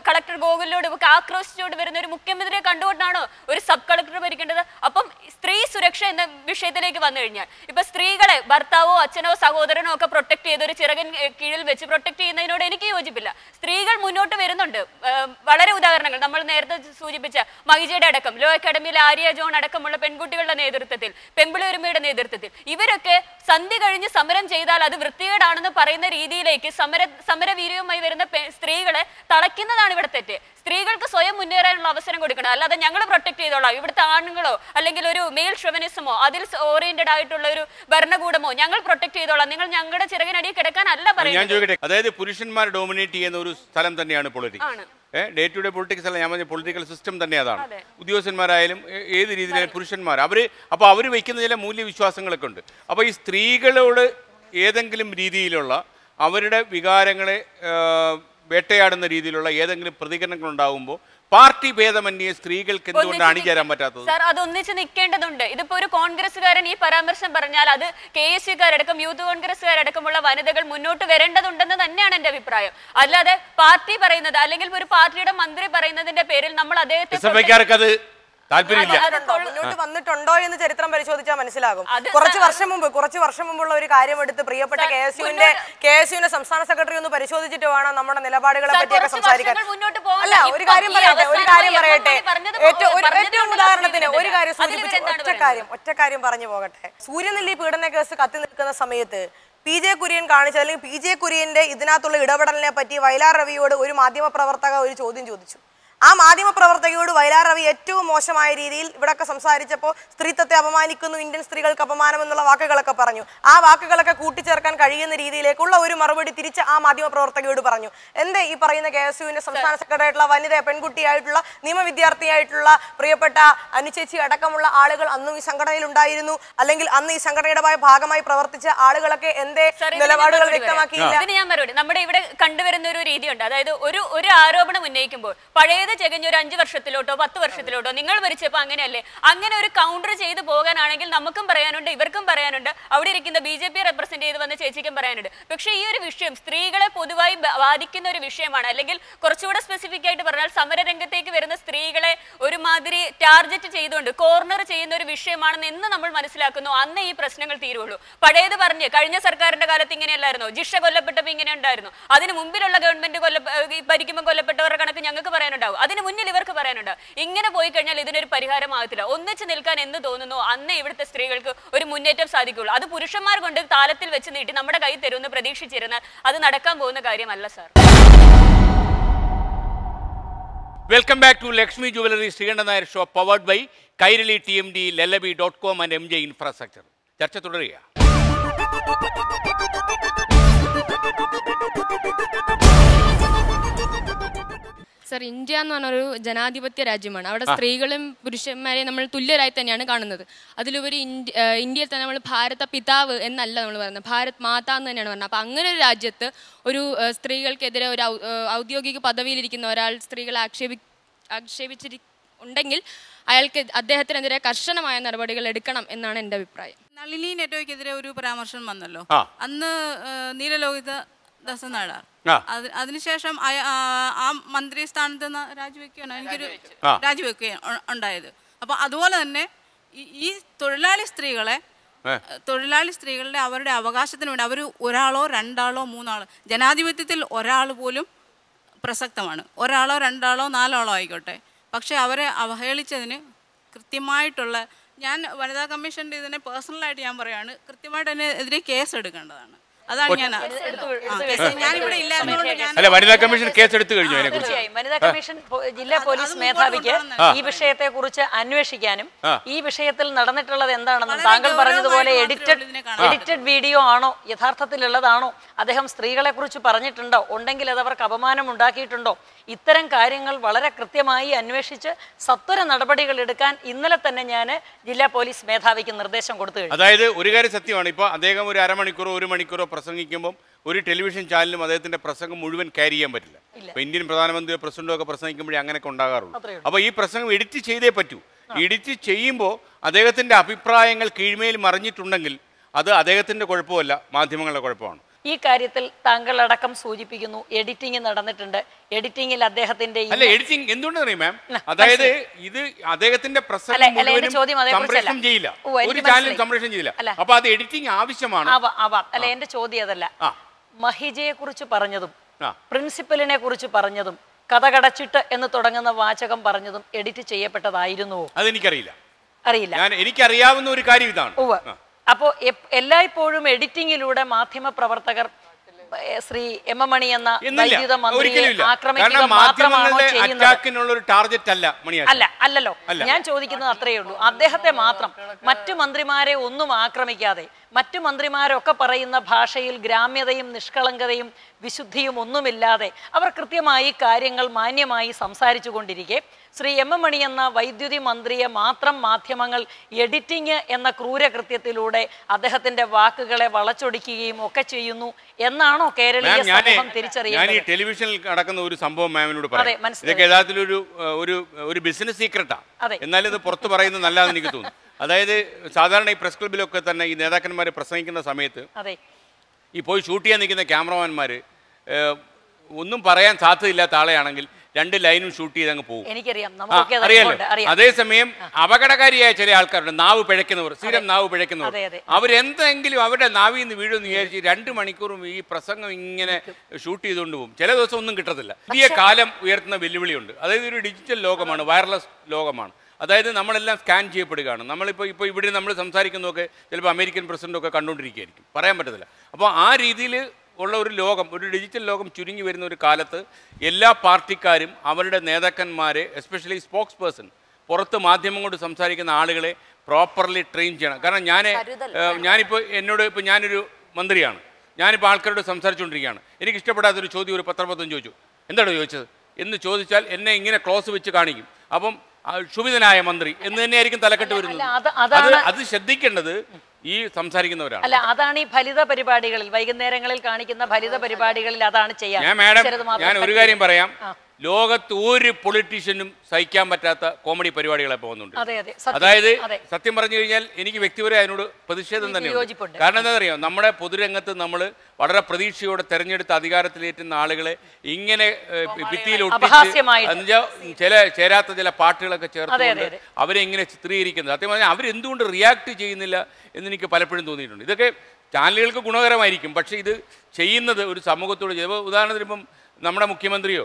കളക്ടർ ഗോകുലിനോടും ആക്രോശിച്ചുകൊണ്ട് വരുന്ന ഒരു മുഖ്യമന്ത്രിയെ കണ്ടുകൊണ്ടാണോ ഒരു സബ് കളക്ടർ ഭരിക്കേണ്ടത്? അപ്പം സ്ത്രീ സുരക്ഷ എന്ന വിഷയത്തിലേക്ക് വന്നു കഴിഞ്ഞാൽ ഇപ്പൊ സ്ത്രീകളെ ഭർത്താവോ അച്ഛനോ സഹോദരനോ ഒക്കെ പ്രൊട്ടക്ട് ചെയ്ത് ഒരു ചിറകൻ കീഴിൽ വെച്ച് പ്രൊട്ടക്ട് ചെയ്യുന്നതിനോട് എനിക്ക് യോജിപ്പില്ല. സ്ത്രീകൾ മുന്നോട്ട് വരുന്നുണ്ട്. വളരെ ഉദാഹരണങ്ങൾ നമ്മൾ നേരത്തെ സൂചിപ്പിച്ച മഹിജയുടെ അടക്കം, ലോ അക്കാഡമിയിലെ ആര്യ ജോൺ അടക്കമുള്ള പെൺകുട്ടികളുടെ നേതൃത്വത്തിൽ, പെമ്പിളൊരുമയുടെ നേതൃത്വത്തിൽ ഇവരൊക്കെ സന്ധി കഴിഞ്ഞ് സമരം ചെയ്താൽ അത് വൃത്തികേടാണെന്ന് പറയുന്ന രീതിയിലേക്ക് സമരവീര്യവുമായി വരുന്ന സ്ത്രീകളെ തളയ്ക്കുന്നതാണ് ഇവിടെ തെറ്റ്. സ്ത്രീകൾക്ക് സ്വയം മുന്നേറാനുള്ള അവസരം കൊടുക്കണം. അല്ലാതെ ഞങ്ങൾ പ്രൊട്ടക്ട് ചെയ്തോളാം, ഇവിടുത്തെ ആണുങ്ങളോ അല്ലെങ്കിൽ ഒരു മെയിൽ ഷോവനിസമോ അതിൽ ഓറിയന്റഡ് ആയിട്ടുള്ള ഒരു ഭരണകൂടമോ ഞങ്ങൾ പ്രൊട്ടക്ട് ചെയ്തോളാം, നിങ്ങൾ ഞങ്ങളുടെ ചിറകിനടിയിൽ കിടക്കാനല്ല പറയുന്നത്. അതായത് പുരുഷന്മാർ ഡോമിനേറ്റ് ചെയ്യുന്ന ഒരു സ്ഥലം തന്നെയാണ് politics. Day to day politics അല്ല, ഞാൻ പറഞ്ഞ പൊളിറ്റിക്കൽ സിസ്റ്റം തന്നെ അതാണ്. ഉദ്യോഗസ്ഥന്മാരായാലും ഏത് രീതിയിലായാലും പുരുഷന്മാർ അപ്പോൾ അവർ വയ്ക്കുന്ന ചില മൂല്യവിശ്വാസങ്ങളൊക്കെ ഉണ്ട്. അപ്പോൾ ഈ സ്ത്രീകളോട് ഏതെങ്കിലും രീതിയിലുള്ള അവരുടെ വികാരങ്ങളെ വേട്ടയാടുന്ന രീതിയിലുള്ള ഏതെങ്കിലും പ്രതികരണങ്ങൾ ഉണ്ടാകുമ്പോൾ പാർട്ടി ഭേദമന്യേ സ്ത്രീകൾക്ക് എന്തുകൊണ്ട് അണിചേരാൻ പറ്റാത്തത്? സാർ, അത് ഒന്നിച്ച് നിൽക്കേണ്ടതുണ്ട്. ഇതിപ്പോ ഒരു കോൺഗ്രസ്സുകാരൻ ഈ പരാമർശം പറഞ്ഞാൽ അത് KSUകാരടക്കം യൂത്ത് കോൺഗ്രസ്സുകാരടക്കമുള്ള വനിതകൾ മുന്നോട്ട് വരേണ്ടതുണ്ടെന്ന് തന്നെയാണ് എന്റെ അഭിപ്രായം. അല്ലാതെ പാർട്ടി പറയുന്നത് അല്ലെങ്കിൽ ഒരു പാർട്ടിയുടെ മന്ത്രി പറയുന്നതിന്റെ പേരിൽ നമ്മൾ അദ്ദേഹത്തെ മുന്നോട്ട് വന്നിട്ടുണ്ടോ എന്ന് ചരിത്രം പരിശോധിച്ചാൽ മനസ്സിലാകും. കുറച്ച് വർഷം മുമ്പുള്ള ഒരു കാര്യം എടുത്ത് പ്രിയപ്പെട്ട KSUവിന്റെ സംസ്ഥാന സെക്രട്ടറി ഒന്ന് പരിശോധിച്ചിട്ട് വേണം നമ്മുടെ നിലപാടുകളെ പറ്റിയൊക്കെ സംസാരിക്കാൻ. അല്ല, ഒരു കാര്യം പറയട്ടെ. ഏറ്റവും ഉദാഹരണത്തിന് ഒരു കാര്യം സൂചിപ്പിച്ചു, ഒറ്റ കാര്യം പറഞ്ഞു പോകട്ടെ. സൂര്യനെല്ലി പീഡന കേസ് കത്തി നിൽക്കുന്ന സമയത്ത് PJ കുര്യൻ കാണിച്ച അല്ലെങ്കിൽ PJ കുര്യന്റെ ഇതിനകത്തുള്ള ഇടപെടലിനെ പറ്റി വയലാർ രവിയോട് ഒരു മാധ്യമപ്രവർത്തക ഒരു ചോദ്യം ചോദിച്ചു. ആ മാധ്യമപ്രവർത്തകയോട് വയലാർ രവി ഏറ്റവും മോശമായ രീതിയിൽ ഇവിടെയൊക്കെ സംസാരിച്ചപ്പോൾ സ്ത്രീത്വത്തെ അപമാനിക്കുന്നു, ഇന്ത്യൻ സ്ത്രീകൾക്ക് അപമാനം എന്നുള്ള വാക്കുകളൊക്കെ പറഞ്ഞു. ആ വാക്കുകളൊക്കെ കൂട്ടിച്ചേർക്കാൻ കഴിയുന്ന രീതിയിലേക്കുള്ള ഒരു മറുപടി തിരിച്ച് ആ മാധ്യമപ്രവർത്തകയോട് പറഞ്ഞു. എന്തേ ഈ പറയുന്ന KSUവിന്റെ സംസ്ഥാന സെക്രട്ടറി ആയിട്ടുള്ള വനിത, പെൺകുട്ടിയായിട്ടുള്ള നിയമവിദ്യാർത്ഥിയായിട്ടുള്ള പ്രിയപ്പെട്ട അനുചേച്ചി അടക്കമുള്ള ആളുകൾ അന്നും ഈ സംഘടനയിൽ ഉണ്ടായിരുന്നു, അല്ലെങ്കിൽ അന്ന് ഈ സംഘടനയുടെ ഭാഗമായി പ്രവർത്തിച്ച ആളുകളൊക്കെ എന്തേ നിലപാടുകൾ വ്യക്തമാക്കിയില്ല? ഇതിന് ഞാൻ മറുപടി, നമ്മുടെ ഇവിടെ കണ്ടുവരുന്ന ഒരു രീതിയുണ്ട്. അതായത് ഒരു ആരോപണം ഉന്നയിക്കുമ്പോൾ പഴയത് ചെകഞ്ഞ ഒരു 5 വർഷത്തിലോട്ടോ 10 വർഷത്തിലോട്ടോ നിങ്ങൾ ഭരിച്ചപ്പോൾ അങ്ങനെയല്ലേ, അങ്ങനെ ഒരു കൗണ്ടർ ചെയ്ത് പോകാനാണെങ്കിൽ നമുക്കും പറയാനുണ്ട്, ഇവർക്കും പറയാനുണ്ട്, അവിടെ ഇരിക്കുന്ന BJP റെപ്രസെന്റ് ചെയ്ത് വന്ന ചേച്ചിക്കും പറയാനുണ്ട്. പക്ഷേ ഈ ഒരു വിഷയം സ്ത്രീകളെ പൊതുവായി ബാധിക്കുന്ന ഒരു വിഷയമാണ്. അല്ലെങ്കിൽ കുറച്ചുകൂടെ സ്പെസിഫിക് ആയിട്ട് പറഞ്ഞാൽ സമരരംഗത്തേക്ക് വരുന്ന സ്ത്രീകളെ ഒരുമാതിരി ടാർഗറ്റ് ചെയ്തുകൊണ്ട് കോർണർ ചെയ്യുന്ന ഒരു വിഷയമാണെന്ന് എന്ന് നമ്മൾ മനസ്സിലാക്കുന്നു, അന്ന് ഈ പ്രശ്നങ്ങൾ തീരുള്ളൂ. പഴയത് പറഞ്ഞ് കഴിഞ്ഞ സർക്കാരിന്റെ കാലത്ത് ഇങ്ങനെയല്ലായിരുന്നു, ജിഷ കൊല്ലപ്പെട്ടപ്പോൾ ഇങ്ങനെ ഉണ്ടായിരുന്നു, അതിന് മുമ്പിലുള്ള ഗവൺമെന്റ് ഭരിക്കുമ്പോൾ കൊല്ലപ്പെട്ടവരുടെ കണക്ക് ഞങ്ങൾക്ക് പറയാനുണ്ടാവും, അതിന് മുന്നിൽ ഇവർക്ക് പറയാനുണ്ട്. ഇങ്ങനെ പോയി കഴിഞ്ഞാൽ ഇതിനൊരു പരിഹാരമാകത്തില്ല. ഒന്നിച്ച് നിൽക്കാൻ എന്ന് തോന്നുന്നു അന്നേ ഇവിടുത്തെ സ്ത്രീകൾക്ക് ഒരു മുന്നേറ്റം സാധിക്കുള്ളൂ. അത് പുരുഷന്മാർ കൊണ്ട് താലത്തിൽ വെച്ച് നീട്ടി നമ്മുടെ കൈ തരുമെന്ന് പ്രതീക്ഷിച്ചിരുന്നാൽ അത് നടക്കാൻ പോകുന്ന കാര്യമല്ല sir. Welcome back to Lakshmi jewellery Sreekandan Nair show, powered by Kairali TMD, LLB.com and MJ infrastructure. ചർച്ച തുടരുക. സർ, ഇന്ത്യ എന്ന് പറഞ്ഞൊരു ജനാധിപത്യ രാജ്യമാണ്. അവിടെ സ്ത്രീകളും പുരുഷന്മാരെയും നമ്മൾ തുല്യരായി തന്നെയാണ് കാണുന്നത്. അതിലുപരി ഇന്ത്യയിൽ തന്നെ നമ്മൾ ഭാരത പിതാവ് എന്നല്ല നമ്മൾ പറയുന്നത്, ഭാരത് മാത എന്ന് തന്നെയാണ് പറയുന്നത്. അപ്പം അങ്ങനെ ഒരു രാജ്യത്ത് ഒരു സ്ത്രീകൾക്കെതിരെ ഒരു ഔദ്യോഗിക പദവിയിലിരിക്കുന്ന ഒരാൾ സ്ത്രീകളെ ഉണ്ടെങ്കിൽ അയാൾക്ക് അദ്ദേഹത്തിനെതിരെ കർശനമായ നടപടികൾ എടുക്കണം എന്നാണ് എൻ്റെ അഭിപ്രായം. നളിനി നെറ്റോയ്ക്കെതിരെ ഒരു പരാമർശം വന്നല്ലോ, അന്ന് നീലലോഹിത ദാസനാടാർ അതിനുശേഷം ആ മന്ത്രി സ്ഥാനത്ത് നിന്ന് രാജിവെക്കുകയാണ് ഉണ്ടായത്. അപ്പൊ അതുപോലെ തന്നെ ഈ തൊഴിലാളി സ്ത്രീകളുടെ അവരുടെ അവകാശത്തിന് വേണ്ടി അവർ ഒരാളോ രണ്ടാളോ മൂന്നാളോ, ജനാധിപത്യത്തിൽ ഒരാൾ പോലും പ്രസക്തമാണ്, ഒരാളോ രണ്ടാളോ നാലാളോ ആയിക്കോട്ടെ, പക്ഷെ അവരെ അവഹേളിച്ചതിന് കൃത്യമായിട്ടുള്ള, ഞാൻ വനിതാ കമ്മീഷൻ്റെ ഇതിനെ പേഴ്സണലായിട്ട് ഞാൻ പറയുകയാണ്, കൃത്യമായിട്ട് അതിനെതിരെ കേസ് എടുക്കേണ്ടതാണ്. അതാണ് ഞാനിവിടെ ഇല്ലാത്തതുകൊണ്ട് വനിതാ കമ്മീഷൻ കേസ് എടുത്തു കഴിഞ്ഞു. തീർച്ചയായും വനിതാ കമ്മീഷൻ ജില്ലാ പോലീസ് മേധാവിക്ക് ഈ വിഷയത്തെ കുറിച്ച് അന്വേഷിക്കാനും ഈ വിഷയത്തിൽ നടന്നിട്ടുള്ളത് എന്താണെന്നും താങ്കൾ പറഞ്ഞതുപോലെ എഡിറ്റഡ് വീഡിയോ ആണോ, യഥാർത്ഥത്തിലുള്ളതാണോ, അദ്ദേഹം സ്ത്രീകളെ കുറിച്ച് പറഞ്ഞിട്ടുണ്ടോ, ഉണ്ടെങ്കിൽ അത് അവർക്ക് അപമാനം ഉണ്ടാക്കിയിട്ടുണ്ടോ, ഇത്തരം കാര്യങ്ങൾ വളരെ കൃത്യമായി അന്വേഷിച്ച് സത്വര നടപടികൾ എടുക്കാൻ ഇന്നലെ തന്നെ ഞാൻ ജില്ലാ പോലീസ് മേധാവിക്ക് നിർദ്ദേശം കൊടുത്തു കഴിഞ്ഞു. അതായത് ഒരു കാര്യം സത്യമാണ്, ഇപ്പോൾ അദ്ദേഹം ഒരു അരമണിക്കൂറോ ഒരു മണിക്കൂറോ പ്രസംഗിക്കുമ്പോൾ ഒരു ടെലിവിഷൻ ചാനലിലും അദ്ദേഹത്തിന്റെ പ്രസംഗം മുഴുവൻ ക്യാരി ചെയ്യാൻ പറ്റില്ല. ഇപ്പോൾ ഇന്ത്യൻ പ്രധാനമന്ത്രിയോ പ്രസിഡന്റോ ഒക്കെ പ്രസംഗിക്കുമ്പോഴേ അങ്ങനെയൊക്കെ ഉണ്ടാകാറുള്ളൂ. അപ്പോൾ ഈ പ്രസംഗം എഡിറ്റ് ചെയ്തേ പറ്റൂ. എഡിറ്റ് ചെയ്യുമ്പോൾ അദ്ദേഹത്തിന്റെ അഭിപ്രായങ്ങൾ കീഴ്മേൽ മറിഞ്ഞിട്ടുണ്ടെങ്കിൽ അത് അദ്ദേഹത്തിന്റെ കുഴപ്പമല്ല, മാധ്യമങ്ങളുടെ കുഴപ്പമാണ്. ഈ കാര്യത്തിൽ താങ്കൾ അടക്കം സൂചിപ്പിക്കുന്നു എഡിറ്റിംഗ് നടന്നിട്ടുണ്ട്. എഡിറ്റിംഗിൽ അദ്ദേഹത്തിന്റെ എഡിറ്റിംഗ് എന്തുകൊണ്ടെന്ന് അറിയാം മാം, അതായത് ഇത് അദ്ദേഹത്തിന്റെ പ്രസംഗം സംപ്രേഷണം ചെയ്യില്ല, ഒരു ചാനലും സംപ്രേഷണം ചെയ്യില്ല. അപ്പൊ അത് എഡിറ്റിംഗ് ആവശ്യമാണ്. അല്ല, എന്റെ ചോദ്യം അതല്ല. മഹിജയെ കുറിച്ച് പറഞ്ഞതും പ്രിൻസിപ്പലിനെ കുറിച്ച് പറഞ്ഞതും കഥകടച്ചിട്ട് എന്ന് തുടങ്ങുന്ന വാചകം പറഞ്ഞതും എഡിറ്റ് ചെയ്യപ്പെട്ടതായിരുന്നുവോ? അതെനിക്കറിയില്ല. അറിയില്ല. എനിക്കറിയാവുന്ന ഒരു കാര്യം ഇതാണ്. അപ്പോൾ എല്ലായ്പ്പോഴും എഡിറ്റിംഗിലൂടെ മാധ്യമ പ്രവർത്തകർ ശ്രീ എം എം മണി എന്ന വൈദ്യുത മന്ത്രിയെ ആക്രമിക്കുക മാത്രമാണോ ചെയ്യുന്നത്? അല്ലല്ലോ. ഞാൻ ചോദിക്കുന്നത് അത്രയേ ഉള്ളൂ. അദ്ദേഹത്തെ മാത്രം, മറ്റു മന്ത്രിമാരെ ഒന്നും ആക്രമിക്കാതെ, മറ്റു മന്ത്രിമാരൊക്കെ പറയുന്ന ഭാഷയിൽ ഗ്രാമ്യതയും നിഷ്കളങ്കതയും വിശുദ്ധിയും ഒന്നുമില്ലാതെ അവർ കൃത്യമായി കാര്യങ്ങൾ മാന്യമായി സംസാരിച്ചു കൊണ്ടിരിക്കെ ശ്രീ എം എം മണി എന്ന വൈദ്യുതി മന്ത്രിയെ മാത്രം മാധ്യമങ്ങൾ എഡിറ്റിംഗ് എന്ന ക്രൂരകൃത്യത്തിലൂടെ അദ്ദേഹത്തിന്റെ വാക്കുകളെ വളച്ചൊടിക്കുകയും ഒക്കെ ചെയ്യുന്നു എന്നാണോ കേരളീയ സമൂഹം തിരിച്ചറിയുന്നത്? ഞാൻ ഈ ടെലിവിഷനിൽ നടക്കുന്ന ഒരു സംഭവം മാമിനോട് പറയാം. ഇതൊക്കെ യഥാർത്ഥത്തിൽ ഒരു ബിസിനസ് സീക്രട്ടാണ്, എന്നാലും ഇത് പുറത്ത് പറയുന്നത് നല്ലതെന്ന് എനിക്ക് തോന്നുന്നു. അതായത് സാധാരണ ഈ പ്രസ് ക്ലബിലൊക്കെ തന്നെ ഈ നേതാക്കന്മാർ പ്രസംഗിക്കുന്ന സമയത്ത് ഈ പോയി ഷൂട്ട് ചെയ്യാൻ നിൽക്കുന്ന ക്യാമറമാന്മാർ ഒന്നും പറയാൻ സാധ്യതയില്ലാത്ത ആളെയാണെങ്കിൽ 2 ലൈനും ഷൂട്ട് ചെയ്ത് അങ്ങ് പോകും. അറിയാലോ. അതേസമയം അപകടകാരിയായ ചില ആൾക്കാരുണ്ട്, നാവ് പിഴയ്ക്കുന്നവർ, സ്ഥിരം നാവ് പിഴയ്ക്കുന്നവർ. അവരെന്തെങ്കിലും അവരുടെ നാവിൽ നിന്ന് വീഴുമെന്ന് വിചാരിച്ച് 2 മണിക്കൂറും ഈ പ്രസംഗം ഇങ്ങനെ ഷൂട്ട് ചെയ്തുകൊണ്ട് പോകും. ചില ദിവസം ഒന്നും കിട്ടത്തില്ല. പുതിയ കാലം ഉയർത്തുന്ന വെല്ലുവിളിയുണ്ട്. അതായത് ഒരു ഡിജിറ്റൽ ലോകമാണ്, വയർലെസ് ലോകമാണ്. അതായത് നമ്മളെല്ലാം സ്കാൻ ചെയ്യപ്പെടുകയാണ്. ഇപ്പോൾ ഇവിടെ നമ്മൾ സംസാരിക്കുന്നതൊക്കെ ചിലപ്പോൾ അമേരിക്കൻ പ്രസിഡന്റൊക്കെ കണ്ടുകൊണ്ടിരിക്കുകയായിരിക്കും, പറയാൻ പറ്റത്തില്ല. അപ്പോൾ ആ രീതിയിൽ ഉള്ള ഒരു ലോകം, ഒരു ഡിജിറ്റൽ ലോകം ചുരുങ്ങി വരുന്ന ഒരു കാലത്ത് എല്ലാ പാർട്ടിക്കാരും അവരുടെ നേതാക്കന്മാരെ, എസ്പെഷ്യലി സ്പോക്സ് പേഴ്സൺ, പുറത്ത് മാധ്യമം കൊണ്ട് സംസാരിക്കുന്ന ആളുകളെ പ്രോപ്പർലി ട്രെയിൻ ചെയ്യണം. കാരണം ഞാനൊരു മന്ത്രിയാണ്, ഞാനിപ്പോൾ ആൾക്കാരോട് സംസാരിച്ചുകൊണ്ടിരിക്കുകയാണ്. എനിക്ക് ഇഷ്ടപ്പെടാത്തൊരു ചോദ്യം ഒരു പത്രപത്രം ചോദിച്ചു, എന്താണ് ചോദിച്ചത് എന്ന് ചോദിച്ചാൽ എന്നെ ഇങ്ങനെ ക്ലോസ് വെച്ച് കാണിക്കും. അപ്പം ക്ഷുഭിതനായ മന്ത്രി എന്ന് തന്നെയായിരിക്കും തലക്കെട്ട് വരുന്നത്. അത് ശ്രദ്ധിക്കേണ്ടത് ഈ സംസാരിക്കുന്നവരാണ്. അല്ല, അതാണ് ഈ ഫലിത പരിപാടികളിൽ, വൈകുന്നേരങ്ങളിൽ കാണിക്കുന്ന ഫലിത പരിപാടികളിൽ അതാണ് ചെയ്യാൻ. ഞാൻ ഒരു കാര്യം പറയാം, ലോകത്ത് ഒരു പൊളിറ്റീഷ്യനും സഹിക്കാൻ പറ്റാത്ത കോമഡി പരിപാടികളെ പോകുന്നുണ്ട്. അതായത് സത്യം പറഞ്ഞു കഴിഞ്ഞാൽ എനിക്ക് വ്യക്തിപരമായി അതിനോട് പ്രതിഷേധം തന്നെയുണ്ട്. കാരണം എന്താണെന്നറിയാം, നമ്മുടെ പൊതുരംഗത്ത് നമ്മൾ വളരെ പ്രതീക്ഷയോടെ തെരഞ്ഞെടുത്ത അധികാരത്തിലേറ്റുന്ന ആളുകളെ ഇങ്ങനെ ഭിത്തിയിൽ ഒട്ടിച്ച് ചേരാത്ത ചില പാട്ടുകളൊക്കെ ചേർത്തുകൊണ്ട് അവരെ ഇങ്ങനെ ചിത്രീകരിക്കുന്നത്, സത്യം പറഞ്ഞാൽ അവരെന്തുകൊണ്ട് റിയാക്ട് ചെയ്യുന്നില്ല എന്നെനിക്ക് പലപ്പോഴും തോന്നിയിട്ടുണ്ട്. ഇതൊക്കെ ചാനലുകൾക്ക് ഗുണകരമായിരിക്കും, പക്ഷേ ഇത് ചെയ്യുന്നത് ഒരു സമൂഹത്തോട് ചെയ്യുമ്പോൾ, ഉദാഹരണത്തിന് ഇപ്പം നമ്മുടെ മുഖ്യമന്ത്രിയോ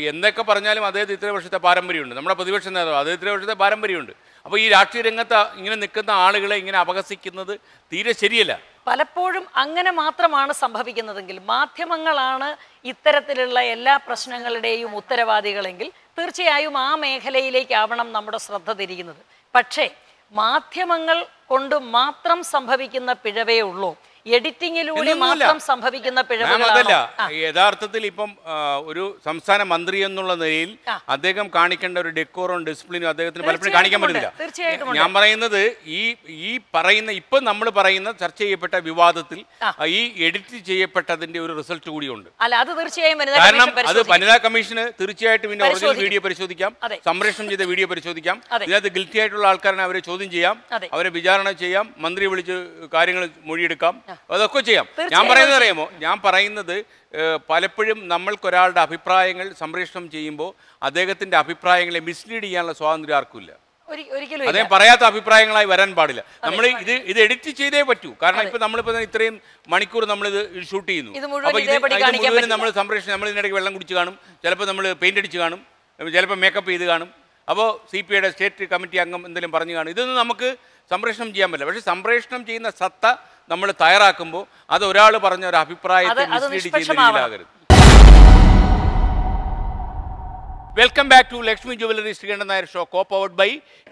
എന്തൊക്കെ പറഞ്ഞാലും അദ്ദേഹത്തിന് ഇത്ര വർഷത്തെ പാരമ്പര്യമുണ്ട്, നമ്മുടെ പ്രതിപക്ഷ നേതാവ് അദ്ദേഹത്തിന് ഇത്ര വർഷത്തെ പാരമ്പര്യമുണ്ട്. അപ്പോൾ ഈ രാഷ്ട്രീയ രംഗത്ത് ഇങ്ങനെ നിൽക്കുന്ന ആളുകളെ ഇങ്ങനെ അപഹസിക്കുന്നത് തീരെ ശരിയല്ല. പലപ്പോഴും അങ്ങനെ മാത്രമാണ് സംഭവിക്കുന്നതെങ്കിൽ, മാധ്യമങ്ങളാണ് ഇത്തരത്തിലുള്ള എല്ലാ പ്രശ്നങ്ങളുടെയും ഉത്തരവാദികളെങ്കിൽ തീർച്ചയായും ആ മേഖലയിലേക്കാവണം നമ്മുടെ ശ്രദ്ധ തിരിക്കുന്നത്. പക്ഷേ മാധ്യമങ്ങൾ കൊണ്ട് മാത്രം സംഭവിക്കുന്ന പിഴവേ ഉള്ളൂ, എഡിറ്റിംഗിലൂടെ മാത്രം സംഭവിക്കുന്ന അതല്ല. യഥാർത്ഥത്തിൽ ഇപ്പം ഒരു സംസ്ഥാന മന്ത്രി എന്നുള്ള നിലയിൽ അദ്ദേഹം കാണിക്കേണ്ട ഒരു ഡെക്കോറും ഡിസിപ്ലിനും അദ്ദേഹത്തിന് പലപ്പോഴും കാണിക്കാൻ പറ്റുന്നില്ല. ഞാൻ പറയുന്നത് ഈ പറയുന്ന ഇപ്പം നമ്മൾ പറയുന്ന ചർച്ച ചെയ്യപ്പെട്ട വിവാദത്തിൽ ഈ എഡിറ്റ് ചെയ്യപ്പെട്ടതിന്റെ ഒരു റിസൾട്ട് കൂടിയുണ്ട്. കാരണം അത് വനിതാ കമ്മീഷന് തീർച്ചയായിട്ടും ഇതിന്റെ ഒറിജിനൽ വീഡിയോ പരിശോധിക്കാം, സംപ്രേഷണം ചെയ്ത വീഡിയോ പരിശോധിക്കാം, ഇതിനകത്ത് ഗിൽറ്റി ആയിട്ടുള്ള ആൾക്കാരെ അവരെ ചോദ്യം ചെയ്യാം, അവരെ വിചാരണ ചെയ്യാം, മന്ത്രി വിളിച്ച് കാര്യങ്ങൾ മൊഴിയെടുക്കാം, അതൊക്കെ ചെയ്യാം. ഞാൻ പറയുന്നത് അറിയാമോ, ഞാൻ പറയുന്നത് പലപ്പോഴും നമ്മൾക്കൊരാളുടെ അഭിപ്രായങ്ങൾ സംപ്രേഷണം ചെയ്യുമ്പോൾ അദ്ദേഹത്തിന്റെ അഭിപ്രായങ്ങളെ മിസ്ലീഡ് ചെയ്യാനുള്ള സ്വാതന്ത്ര്യം ആർക്കുമില്ല. അദ്ദേഹം പറയാത്ത അഭിപ്രായങ്ങളായി വരാൻ പാടില്ല. നമ്മൾ ഇത് എഡിറ്റ് ചെയ്തേ പറ്റൂ. കാരണം ഇപ്പൊ നമ്മളിപ്പോ ഇത്രയും മണിക്കൂർ നമ്മളിത് ഷൂട്ട് ചെയ്യുന്നു. അപ്പൊ ഇത് മുഴുവൻ നമ്മൾ സംപ്രേഷണം, നമ്മൾ ഇതിനിടയ്ക്ക് വെള്ളം കുടിച്ച് കാണും, ചിലപ്പോൾ നമ്മൾ പെയിന്റ് അടിച്ച് കാണും, ചിലപ്പോൾ മേക്കപ്പ് ചെയ്ത് കാണും. അപ്പോൾ CPIയുടെ സ്റ്റേറ്റ് കമ്മിറ്റി അംഗം എന്തെങ്കിലും പറഞ്ഞു കാണും. ഇതൊന്നും നമുക്ക് സംപ്രേഷണം ചെയ്യാൻ പറ്റില്ല. പക്ഷേ സംപ്രേഷണം ചെയ്യുന്ന സത്ത നമ്മൾ തയ്യാറാക്കുമ്പോൾ അത് ഒരാൾ പറഞ്ഞ ഒരു അഭിപ്രായത്തെ മിസ്ലീഡ് ചെയ്യുന്ന രീതിയിലാകരുത്. Welcome back to Lakshmi jewellery Sreekandan Nair show, co-powered by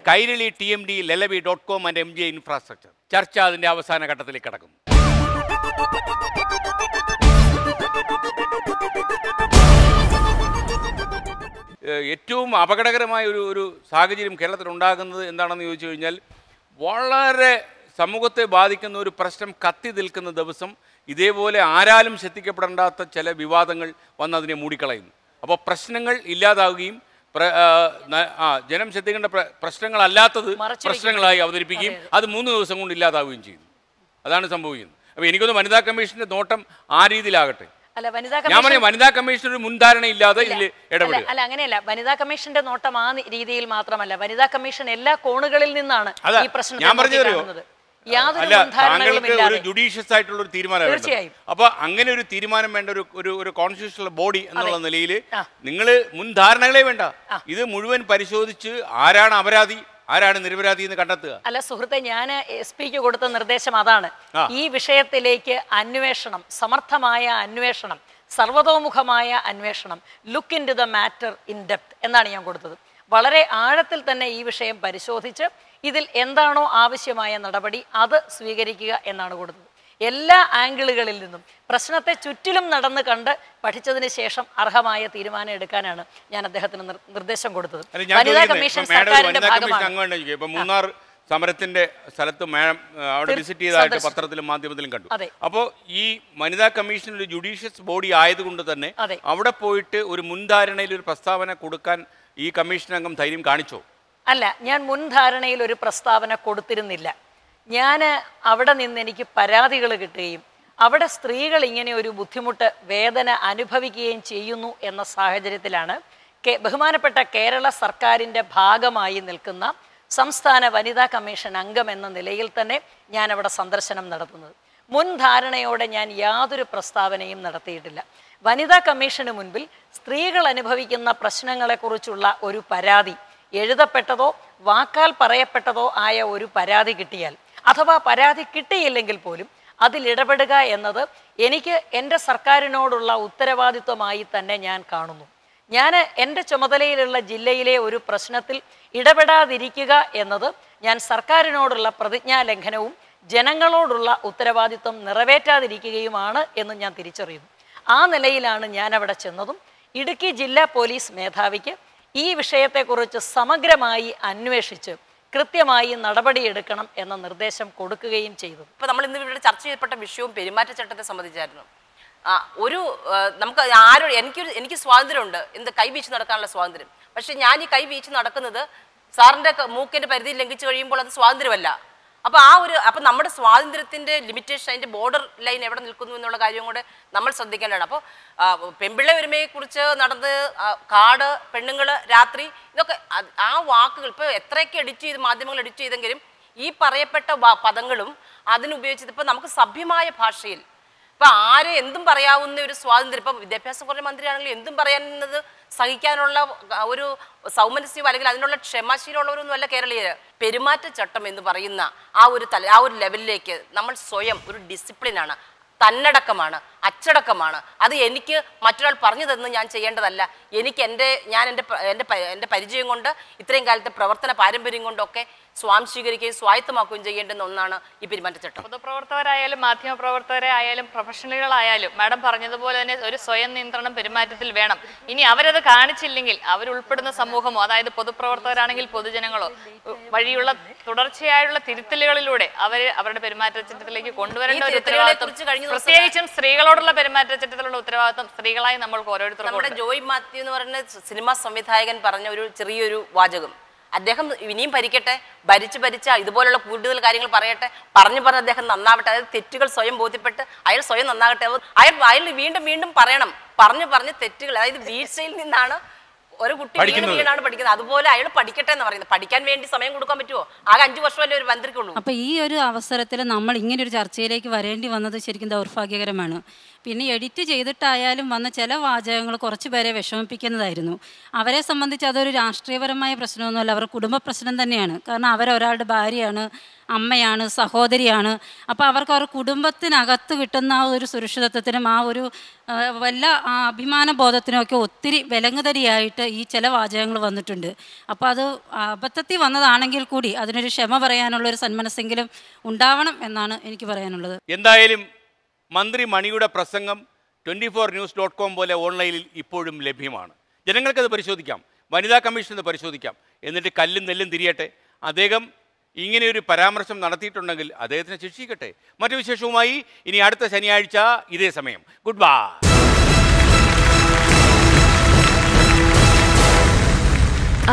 Kairali TMD, Lelavi.com and MJ infrastructure. ചർച്ച അതിൻ്റെ അവസാന ഘട്ടത്തിലേക്ക് കടക്കുന്നു. ഏറ്റവും അപകടകരമായ ഒരു സാഹചര്യം കേരളത്തിൽ ഉണ്ടാകുന്നത് എന്താണെന്ന് ചോദിച്ചു കഴിഞ്ഞാൽ, വളരെ സമൂഹത്തെ ബാധിക്കുന്ന ഒരു പ്രശ്നം കത്തി നിൽക്കുന്ന ദിവസം ഇതേപോലെ ആരാലും ശ്രദ്ധിക്കപ്പെടേണ്ടാത്ത ചില വിവാദങ്ങൾ വന്ന് അതിനെ മൂടിക്കളയുന്നു. അപ്പോൾ പ്രശ്നങ്ങൾ ഇല്ലാതാവുകയും ജനം ശ്രദ്ധിക്കേണ്ട പ്രശ്നങ്ങളല്ലാത്തത് പ്രശ്നങ്ങളായി അവതരിപ്പിക്കുകയും അത് 3 ദിവസം കൊണ്ട് ഇല്ലാതാവുകയും ചെയ്യുന്നു. അതാണ് സംഭവിക്കുന്നത്. അപ്പോൾ എനിക്കൊന്ന് വനിതാ കമ്മീഷന്റെ നോട്ടം ആ രീതിയിലാകട്ടെ. ഞാൻ പറയാം, വനിതാ കമ്മീഷൻ ഒരു മുൻധാരണ ഇല്ലാതെ ഇതിൽ ഇടപെടുക. അല്ല, അങ്ങനെയല്ല. വനിതാ കമ്മീഷന്റെ നോട്ടം ആ രീതിയിൽ മാത്രമല്ല, വനിതാ കമ്മീഷൻ എല്ലാ കോണുകളിൽ നിന്നാണ് ഈ പ്രശ്നം. ഞാൻ പറഞ്ഞത് താങ്കൾക്ക് ഒരു ജുഡീഷ്യസ് ആയിട്ടുള്ള ഒരു തീരുമാനം. അപ്പൊ അങ്ങനെ ഒരു തീരുമാനം വേണ്ട ഒരു കോൺസ്റ്റിറ്റ്യൂഷണൽ ബോഡി എന്നുള്ള നിലയിൽ നിങ്ങൾ മുൻധാരണകളെ വേണ്ട, ഇത് മുഴുവൻ പരിശോധിച്ച് ആരാണ് അപരാധി ആരാണ് നിരപരാധി എന്ന് കണ്ടെത്തുക. അല്ല സുഹൃത്തെ, ഞാൻ SP-ക്ക് കൊടുത്ത നിർദ്ദേശം അതാണ്. ഈ വിഷയത്തിലേക്ക് അന്വേഷണം, സമർത്ഥമായ അന്വേഷണം, സർവതോമുഖമായ അന്വേഷണം, look into the matter in depth എന്നാണ് ഞാൻ കൊടുത്തത്. വളരെ ആഴത്തിൽ തന്നെ ഈ വിഷയം പരിശോധിച്ച് ഇതിൽ എന്താണോ ആവശ്യമായ നടപടി അത് സ്വീകരിക്കുക എന്നാണ് കൊടുത്തത്. എല്ലാ ആംഗിളുകളിൽ നിന്നും പ്രശ്നത്തെ ചുറ്റിലും നടന്ന് കണ്ട് പഠിച്ചതിന് ശേഷം അർഹമായ തീരുമാനം എടുക്കാനാണ് ഞാൻ അദ്ദേഹത്തിന് നിർദ്ദേശം കൊടുത്തത്. വനിതാ കമ്മീഷൻ സർക്കാരിന്റെ ഭാഗമാണ്. മൂന്നാർ സമരത്തിന്റെ സ്ഥലത്ത് അവിടെ വിസിറ്റ് ചെയ്തതായിട്ട് പത്രത്തിലും മാധ്യമത്തിലും കണ്ടു. അപ്പോൾ ഈ വനിതാ കമ്മീഷൻ ഒരു ജുഡീഷ്യസ് ബോഡി ആയതുകൊണ്ട് തന്നെ അവിടെ പോയിട്ട് ഒരു മുൻധാരണയിൽ ഒരു പ്രസ്താവന കൊടുക്കാൻ ഈ കമ്മീഷൻ അംഗം ധൈര്യം കാണിച്ചോ? അല്ല, ഞാൻ മുൻധാരണയിൽ ഒരു പ്രസ്താവന കൊടുത്തിരുന്നില്ല. ഞാൻ അവിടെ നിന്ന് എനിക്ക് പരാതികൾ കിട്ടുകയും അവിടെ സ്ത്രീകൾ ഇങ്ങനെ ഒരു ബുദ്ധിമുട്ട്, വേദന അനുഭവിക്കുകയും ചെയ്യുന്നു എന്ന സാഹചര്യത്തിലാണ് ബഹുമാനപ്പെട്ട കേരള സർക്കാരിൻ്റെ ഭാഗമായി നിൽക്കുന്ന സംസ്ഥാന വനിതാ കമ്മീഷൻ അംഗം എന്ന നിലയിൽ തന്നെ ഞാൻ അവിടെ സന്ദർശനം നടത്തുന്നത്. മുൻധാരണയോടെ ഞാൻ യാതൊരു പ്രസ്താവനയും നടത്തിയിട്ടില്ല. വനിതാ കമ്മീഷന് മുൻപിൽ സ്ത്രീകൾ അനുഭവിക്കുന്ന പ്രശ്നങ്ങളെക്കുറിച്ചുള്ള ഒരു പരാതി, എഴുതപ്പെട്ടതോ വാക്കാൽ പറയപ്പെട്ടതോ ആയ ഒരു പരാതി കിട്ടിയാൽ, അഥവാ പരാതി കിട്ടിയില്ലെങ്കിൽ പോലും അതിലിടപെടുക എന്നത് എനിക്ക് എൻ്റെ സർക്കാരിനോടുള്ള ഉത്തരവാദിത്വമായി തന്നെ ഞാൻ കാണുന്നു. ഞാൻ എൻ്റെ ചുമതലയിലുള്ള ജില്ലയിലെ ഒരു പ്രശ്നത്തിൽ ഇടപെടാതിരിക്കുക എന്നത് ഞാൻ സർക്കാരിനോടുള്ള പ്രതിജ്ഞാലംഘനവും ജനങ്ങളോടുള്ള ഉത്തരവാദിത്വം നിറവേറ്റാതിരിക്കുകയുമാണ് എന്ന് ഞാൻ തിരിച്ചറിയുന്നു. ആ നിലയിലാണ് ഞാൻ അവിടെ ചെന്നതും ഇടുക്കി ജില്ലാ പോലീസ് മേധാവിക്ക് ഈ വിഷയത്തെക്കുറിച്ച് സമഗ്രമായി അന്വേഷിച്ച് കൃത്യമായി നടപടിയെടുക്കണം എന്ന നിർദ്ദേശം കൊടുക്കുകയും ചെയ്തു. ഇപ്പോൾ നമ്മൾ ഇന്ന് ഇവിടെ ചർച്ച ചെയ്യപ്പെട്ട വിഷയവും പെരുമാറ്റച്ചട്ടത്തെ സംബന്ധിച്ചായിരുന്നു. നമുക്ക് എനിക്ക് സ്വാതന്ത്ര്യമുണ്ട്, എന്ത് കൈവീച്ച് നടക്കാനുള്ള സ്വാതന്ത്ര്യം. പക്ഷെ ഞാൻ ഈ കൈവീച്ച് നടക്കുന്നത് സാറിൻ്റെ മൂക്കിൻ്റെ പരിധി ലംഘിച്ചു കഴിയുമ്പോൾ അത് സ്വാതന്ത്ര്യമല്ല. അപ്പോൾ നമ്മുടെ സ്വാതന്ത്ര്യത്തിൻ്റെ ലിമിറ്റേഷൻ, അതിൻ്റെ ബോർഡർ ലൈൻ എവിടെ നിൽക്കുന്നു എന്നുള്ള കാര്യം കൂടെ നമ്മൾ ശ്രദ്ധിക്കേണ്ടതാണ്. അപ്പോൾ പെൺപിള്ളെ ഒരുമയെക്കുറിച്ച് നടന്ന് കാട്, പെണ്ണുങ്ങൾ, രാത്രി, ഇതൊക്കെ ആ വാക്കുകൾ ഇപ്പോൾ എത്രയൊക്കെ എഡിറ്റ് ചെയ്ത് മാധ്യമങ്ങൾ എഡിറ്റ് ചെയ്തെങ്കിലും ഈ പറയപ്പെട്ട പദങ്ങളും അതിനുപയോഗിച്ചത് ഇപ്പോൾ നമുക്ക് സഭ്യമായ ഭാഷയിൽ ഇപ്പം ആരെ എന്തും പറയാവുന്ന ഒരു സ്വാതന്ത്ര്യം, ഇപ്പം വിദ്യാഭ്യാസ കുറഞ്ഞ മന്ത്രിയാണെങ്കിലും എന്തും പറയാവുന്നത് സഹിക്കാനുള്ള ഒരു സൗമനസ്യം അല്ലെങ്കിൽ അതിനുള്ള ക്ഷമാശീലമുള്ളവരൊന്നും അല്ല കേരളീയർ. പെരുമാറ്റച്ചട്ടം എന്ന് പറയുന്ന ആ ഒരു ലെവലിലേക്ക് നമ്മൾ സ്വയം ഒരു ഡിസിപ്ലിനാണ്, തന്നടക്കമാണ്, അച്ചടക്കമാണ്. അത് എനിക്ക് മറ്റൊരാൾ പറഞ്ഞു തന്ന് ഞാൻ ചെയ്യേണ്ടതല്ല. എനിക്ക് എൻ്റെ പരിചയം കൊണ്ട് ഇത്രയും കാലത്തെ പ്രവർത്തന പാരമ്പര്യം കൊണ്ടൊക്കെ സ്വാംശീകരിക്കുകയും സ്വായത്തമാക്കുകയും ചെയ്യേണ്ടുന്ന ഒന്നാണ് ഈ പെരുമാറ്റച്ചട്ടം. പൊതുപ്രവർത്തകരായാലും മാധ്യമപ്രവർത്തകരായാലും പ്രൊഫഷണലുകളായാലും മാഡം പറഞ്ഞതുപോലെ തന്നെ ഒരു സ്വയം നിയന്ത്രണം പെരുമാറ്റത്തിൽ വേണം. ഇനി അവരത് കാണിച്ചില്ലെങ്കിൽ അവരുൾപ്പെടുന്ന സമൂഹമോ, അതായത് പൊതുപ്രവർത്തകരാണെങ്കിൽ പൊതുജനങ്ങളോ വഴിയുള്ള തുടർച്ചയായുള്ള തിരുത്തലുകളിലൂടെ അവരുടെ പെരുമാറ്റച്ചട്ടത്തിലേക്ക് കൊണ്ടുവരേണ്ട ഒരു ഉത്തരവാദിത്വം, പ്രത്യേകിച്ചും സ്ത്രീകളോടുള്ള പെരുമാറ്റച്ചട്ടത്തിലുള്ള ഉത്തരവാദിത്വം സ്ത്രീകളായി നമ്മൾക്ക് ഓരോരുത്തർക്കും. നമ്മുടെ ജോയ് മാത്യു എന്ന് പറയുന്ന സിനിമാ സംവിധായകൻ പറഞ്ഞ ഒരു ചെറിയൊരു വാചകം, അദ്ദേഹം ഇനിയും ഭരിക്കട്ടെ, ഭരിച്ച് ഇതുപോലുള്ള കൂടുതൽ കാര്യങ്ങൾ പറയട്ടെ, പറഞ്ഞ് അദ്ദേഹം നന്നാവട്ടെ, അതായത് തെറ്റുകൾ സ്വയം ബോധ്യപ്പെട്ട് അയാൾ സ്വയം നന്നാകട്ടെ. അയാൾ വീണ്ടും പറയണം, പറഞ്ഞ് തെറ്റുകൾ, അതായത് വീഴ്ചയിൽ നിന്നാണ് ഒരു കുട്ടി വീണാണ് പഠിക്കുന്നത്, അതുപോലെ അയാൾ പഠിക്കട്ടെ എന്ന് പറയുന്നത്. പഠിക്കാൻ വേണ്ടി സമയം കൊടുക്കാൻ പറ്റുമോ? ആകെ 5 വർഷമല്ലേ ഒരു മന്ത്രിക്കുള്ളൂ. അപ്പോൾ ഈ ഒരു അവസരത്തിൽ നമ്മൾ ഇങ്ങനെ ഒരു ചർച്ചയിലേക്ക് വരേണ്ടി വന്നത് ശരിക്കും ദൗർഭാഗ്യകരമാണ്. പിന്നെ എഡിറ്റ് ചെയ്തിട്ടായാലും വന്ന ചില വാചകങ്ങൾ കുറച്ച് പേരെ വിഷമിപ്പിക്കുന്നതായിരുന്നു. അവരെ സംബന്ധിച്ച് അതൊരു രാഷ്ട്രീയപരമായ പ്രശ്നമൊന്നുമല്ല, അവരുടെ കുടുംബ പ്രശ്നം തന്നെയാണ്. കാരണം അവരൊരാളുടെ ഭാര്യയാണ്, അമ്മയാണ്, സഹോദരിയാണ്. അപ്പോൾ അവർക്ക് അവരുടെ കുടുംബത്തിനകത്ത് കിട്ടുന്ന ആ ഒരു സുരക്ഷിതത്വത്തിനും ആ ഒരു വല്ല അഭിമാന ബോധത്തിനുമൊക്കെ ഒത്തിരി വിലങ്ങുതടിയായിട്ട് ഈ ചില വാചകങ്ങൾ വന്നിട്ടുണ്ട്. അപ്പോൾ അത് അബദ്ധത്തിൽ വന്നതാണെങ്കിൽ കൂടി അതിനൊരു ക്ഷമ പറയാനുള്ളൊരു സന്മനസ്സെങ്കിലും ഉണ്ടാവണം എന്നാണ് എനിക്ക് പറയാനുള്ളത്. എന്തായാലും മന്ത്രി മണിയുടെ പ്രസംഗം 24news.com പോലെ ഓൺലൈനിൽ ഇപ്പോഴും ലഭ്യമാണ്. ജനങ്ങൾക്കത് പരിശോധിക്കാം, വനിതാ കമ്മീഷനത് പരിശോധിക്കാം. എന്നിട്ട് കല്ലും നെല്ലും തിരിയട്ടെ. അദ്ദേഹം ഇങ്ങനെയൊരു പരാമർശം നടത്തിയിട്ടുണ്ടെങ്കിൽ അദ്ദേഹത്തിനെ ശിക്ഷിക്കട്ടെ. മറ്റു വിശേഷവുമായി ഇനി അടുത്ത ശനിയാഴ്ച ഇതേ സമയം. Good bye.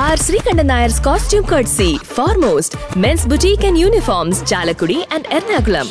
R. Srikandan Nayar's costume courtesy, Foremost, Men's Boutique and Uniforms, Chalakudi and Ernakulam.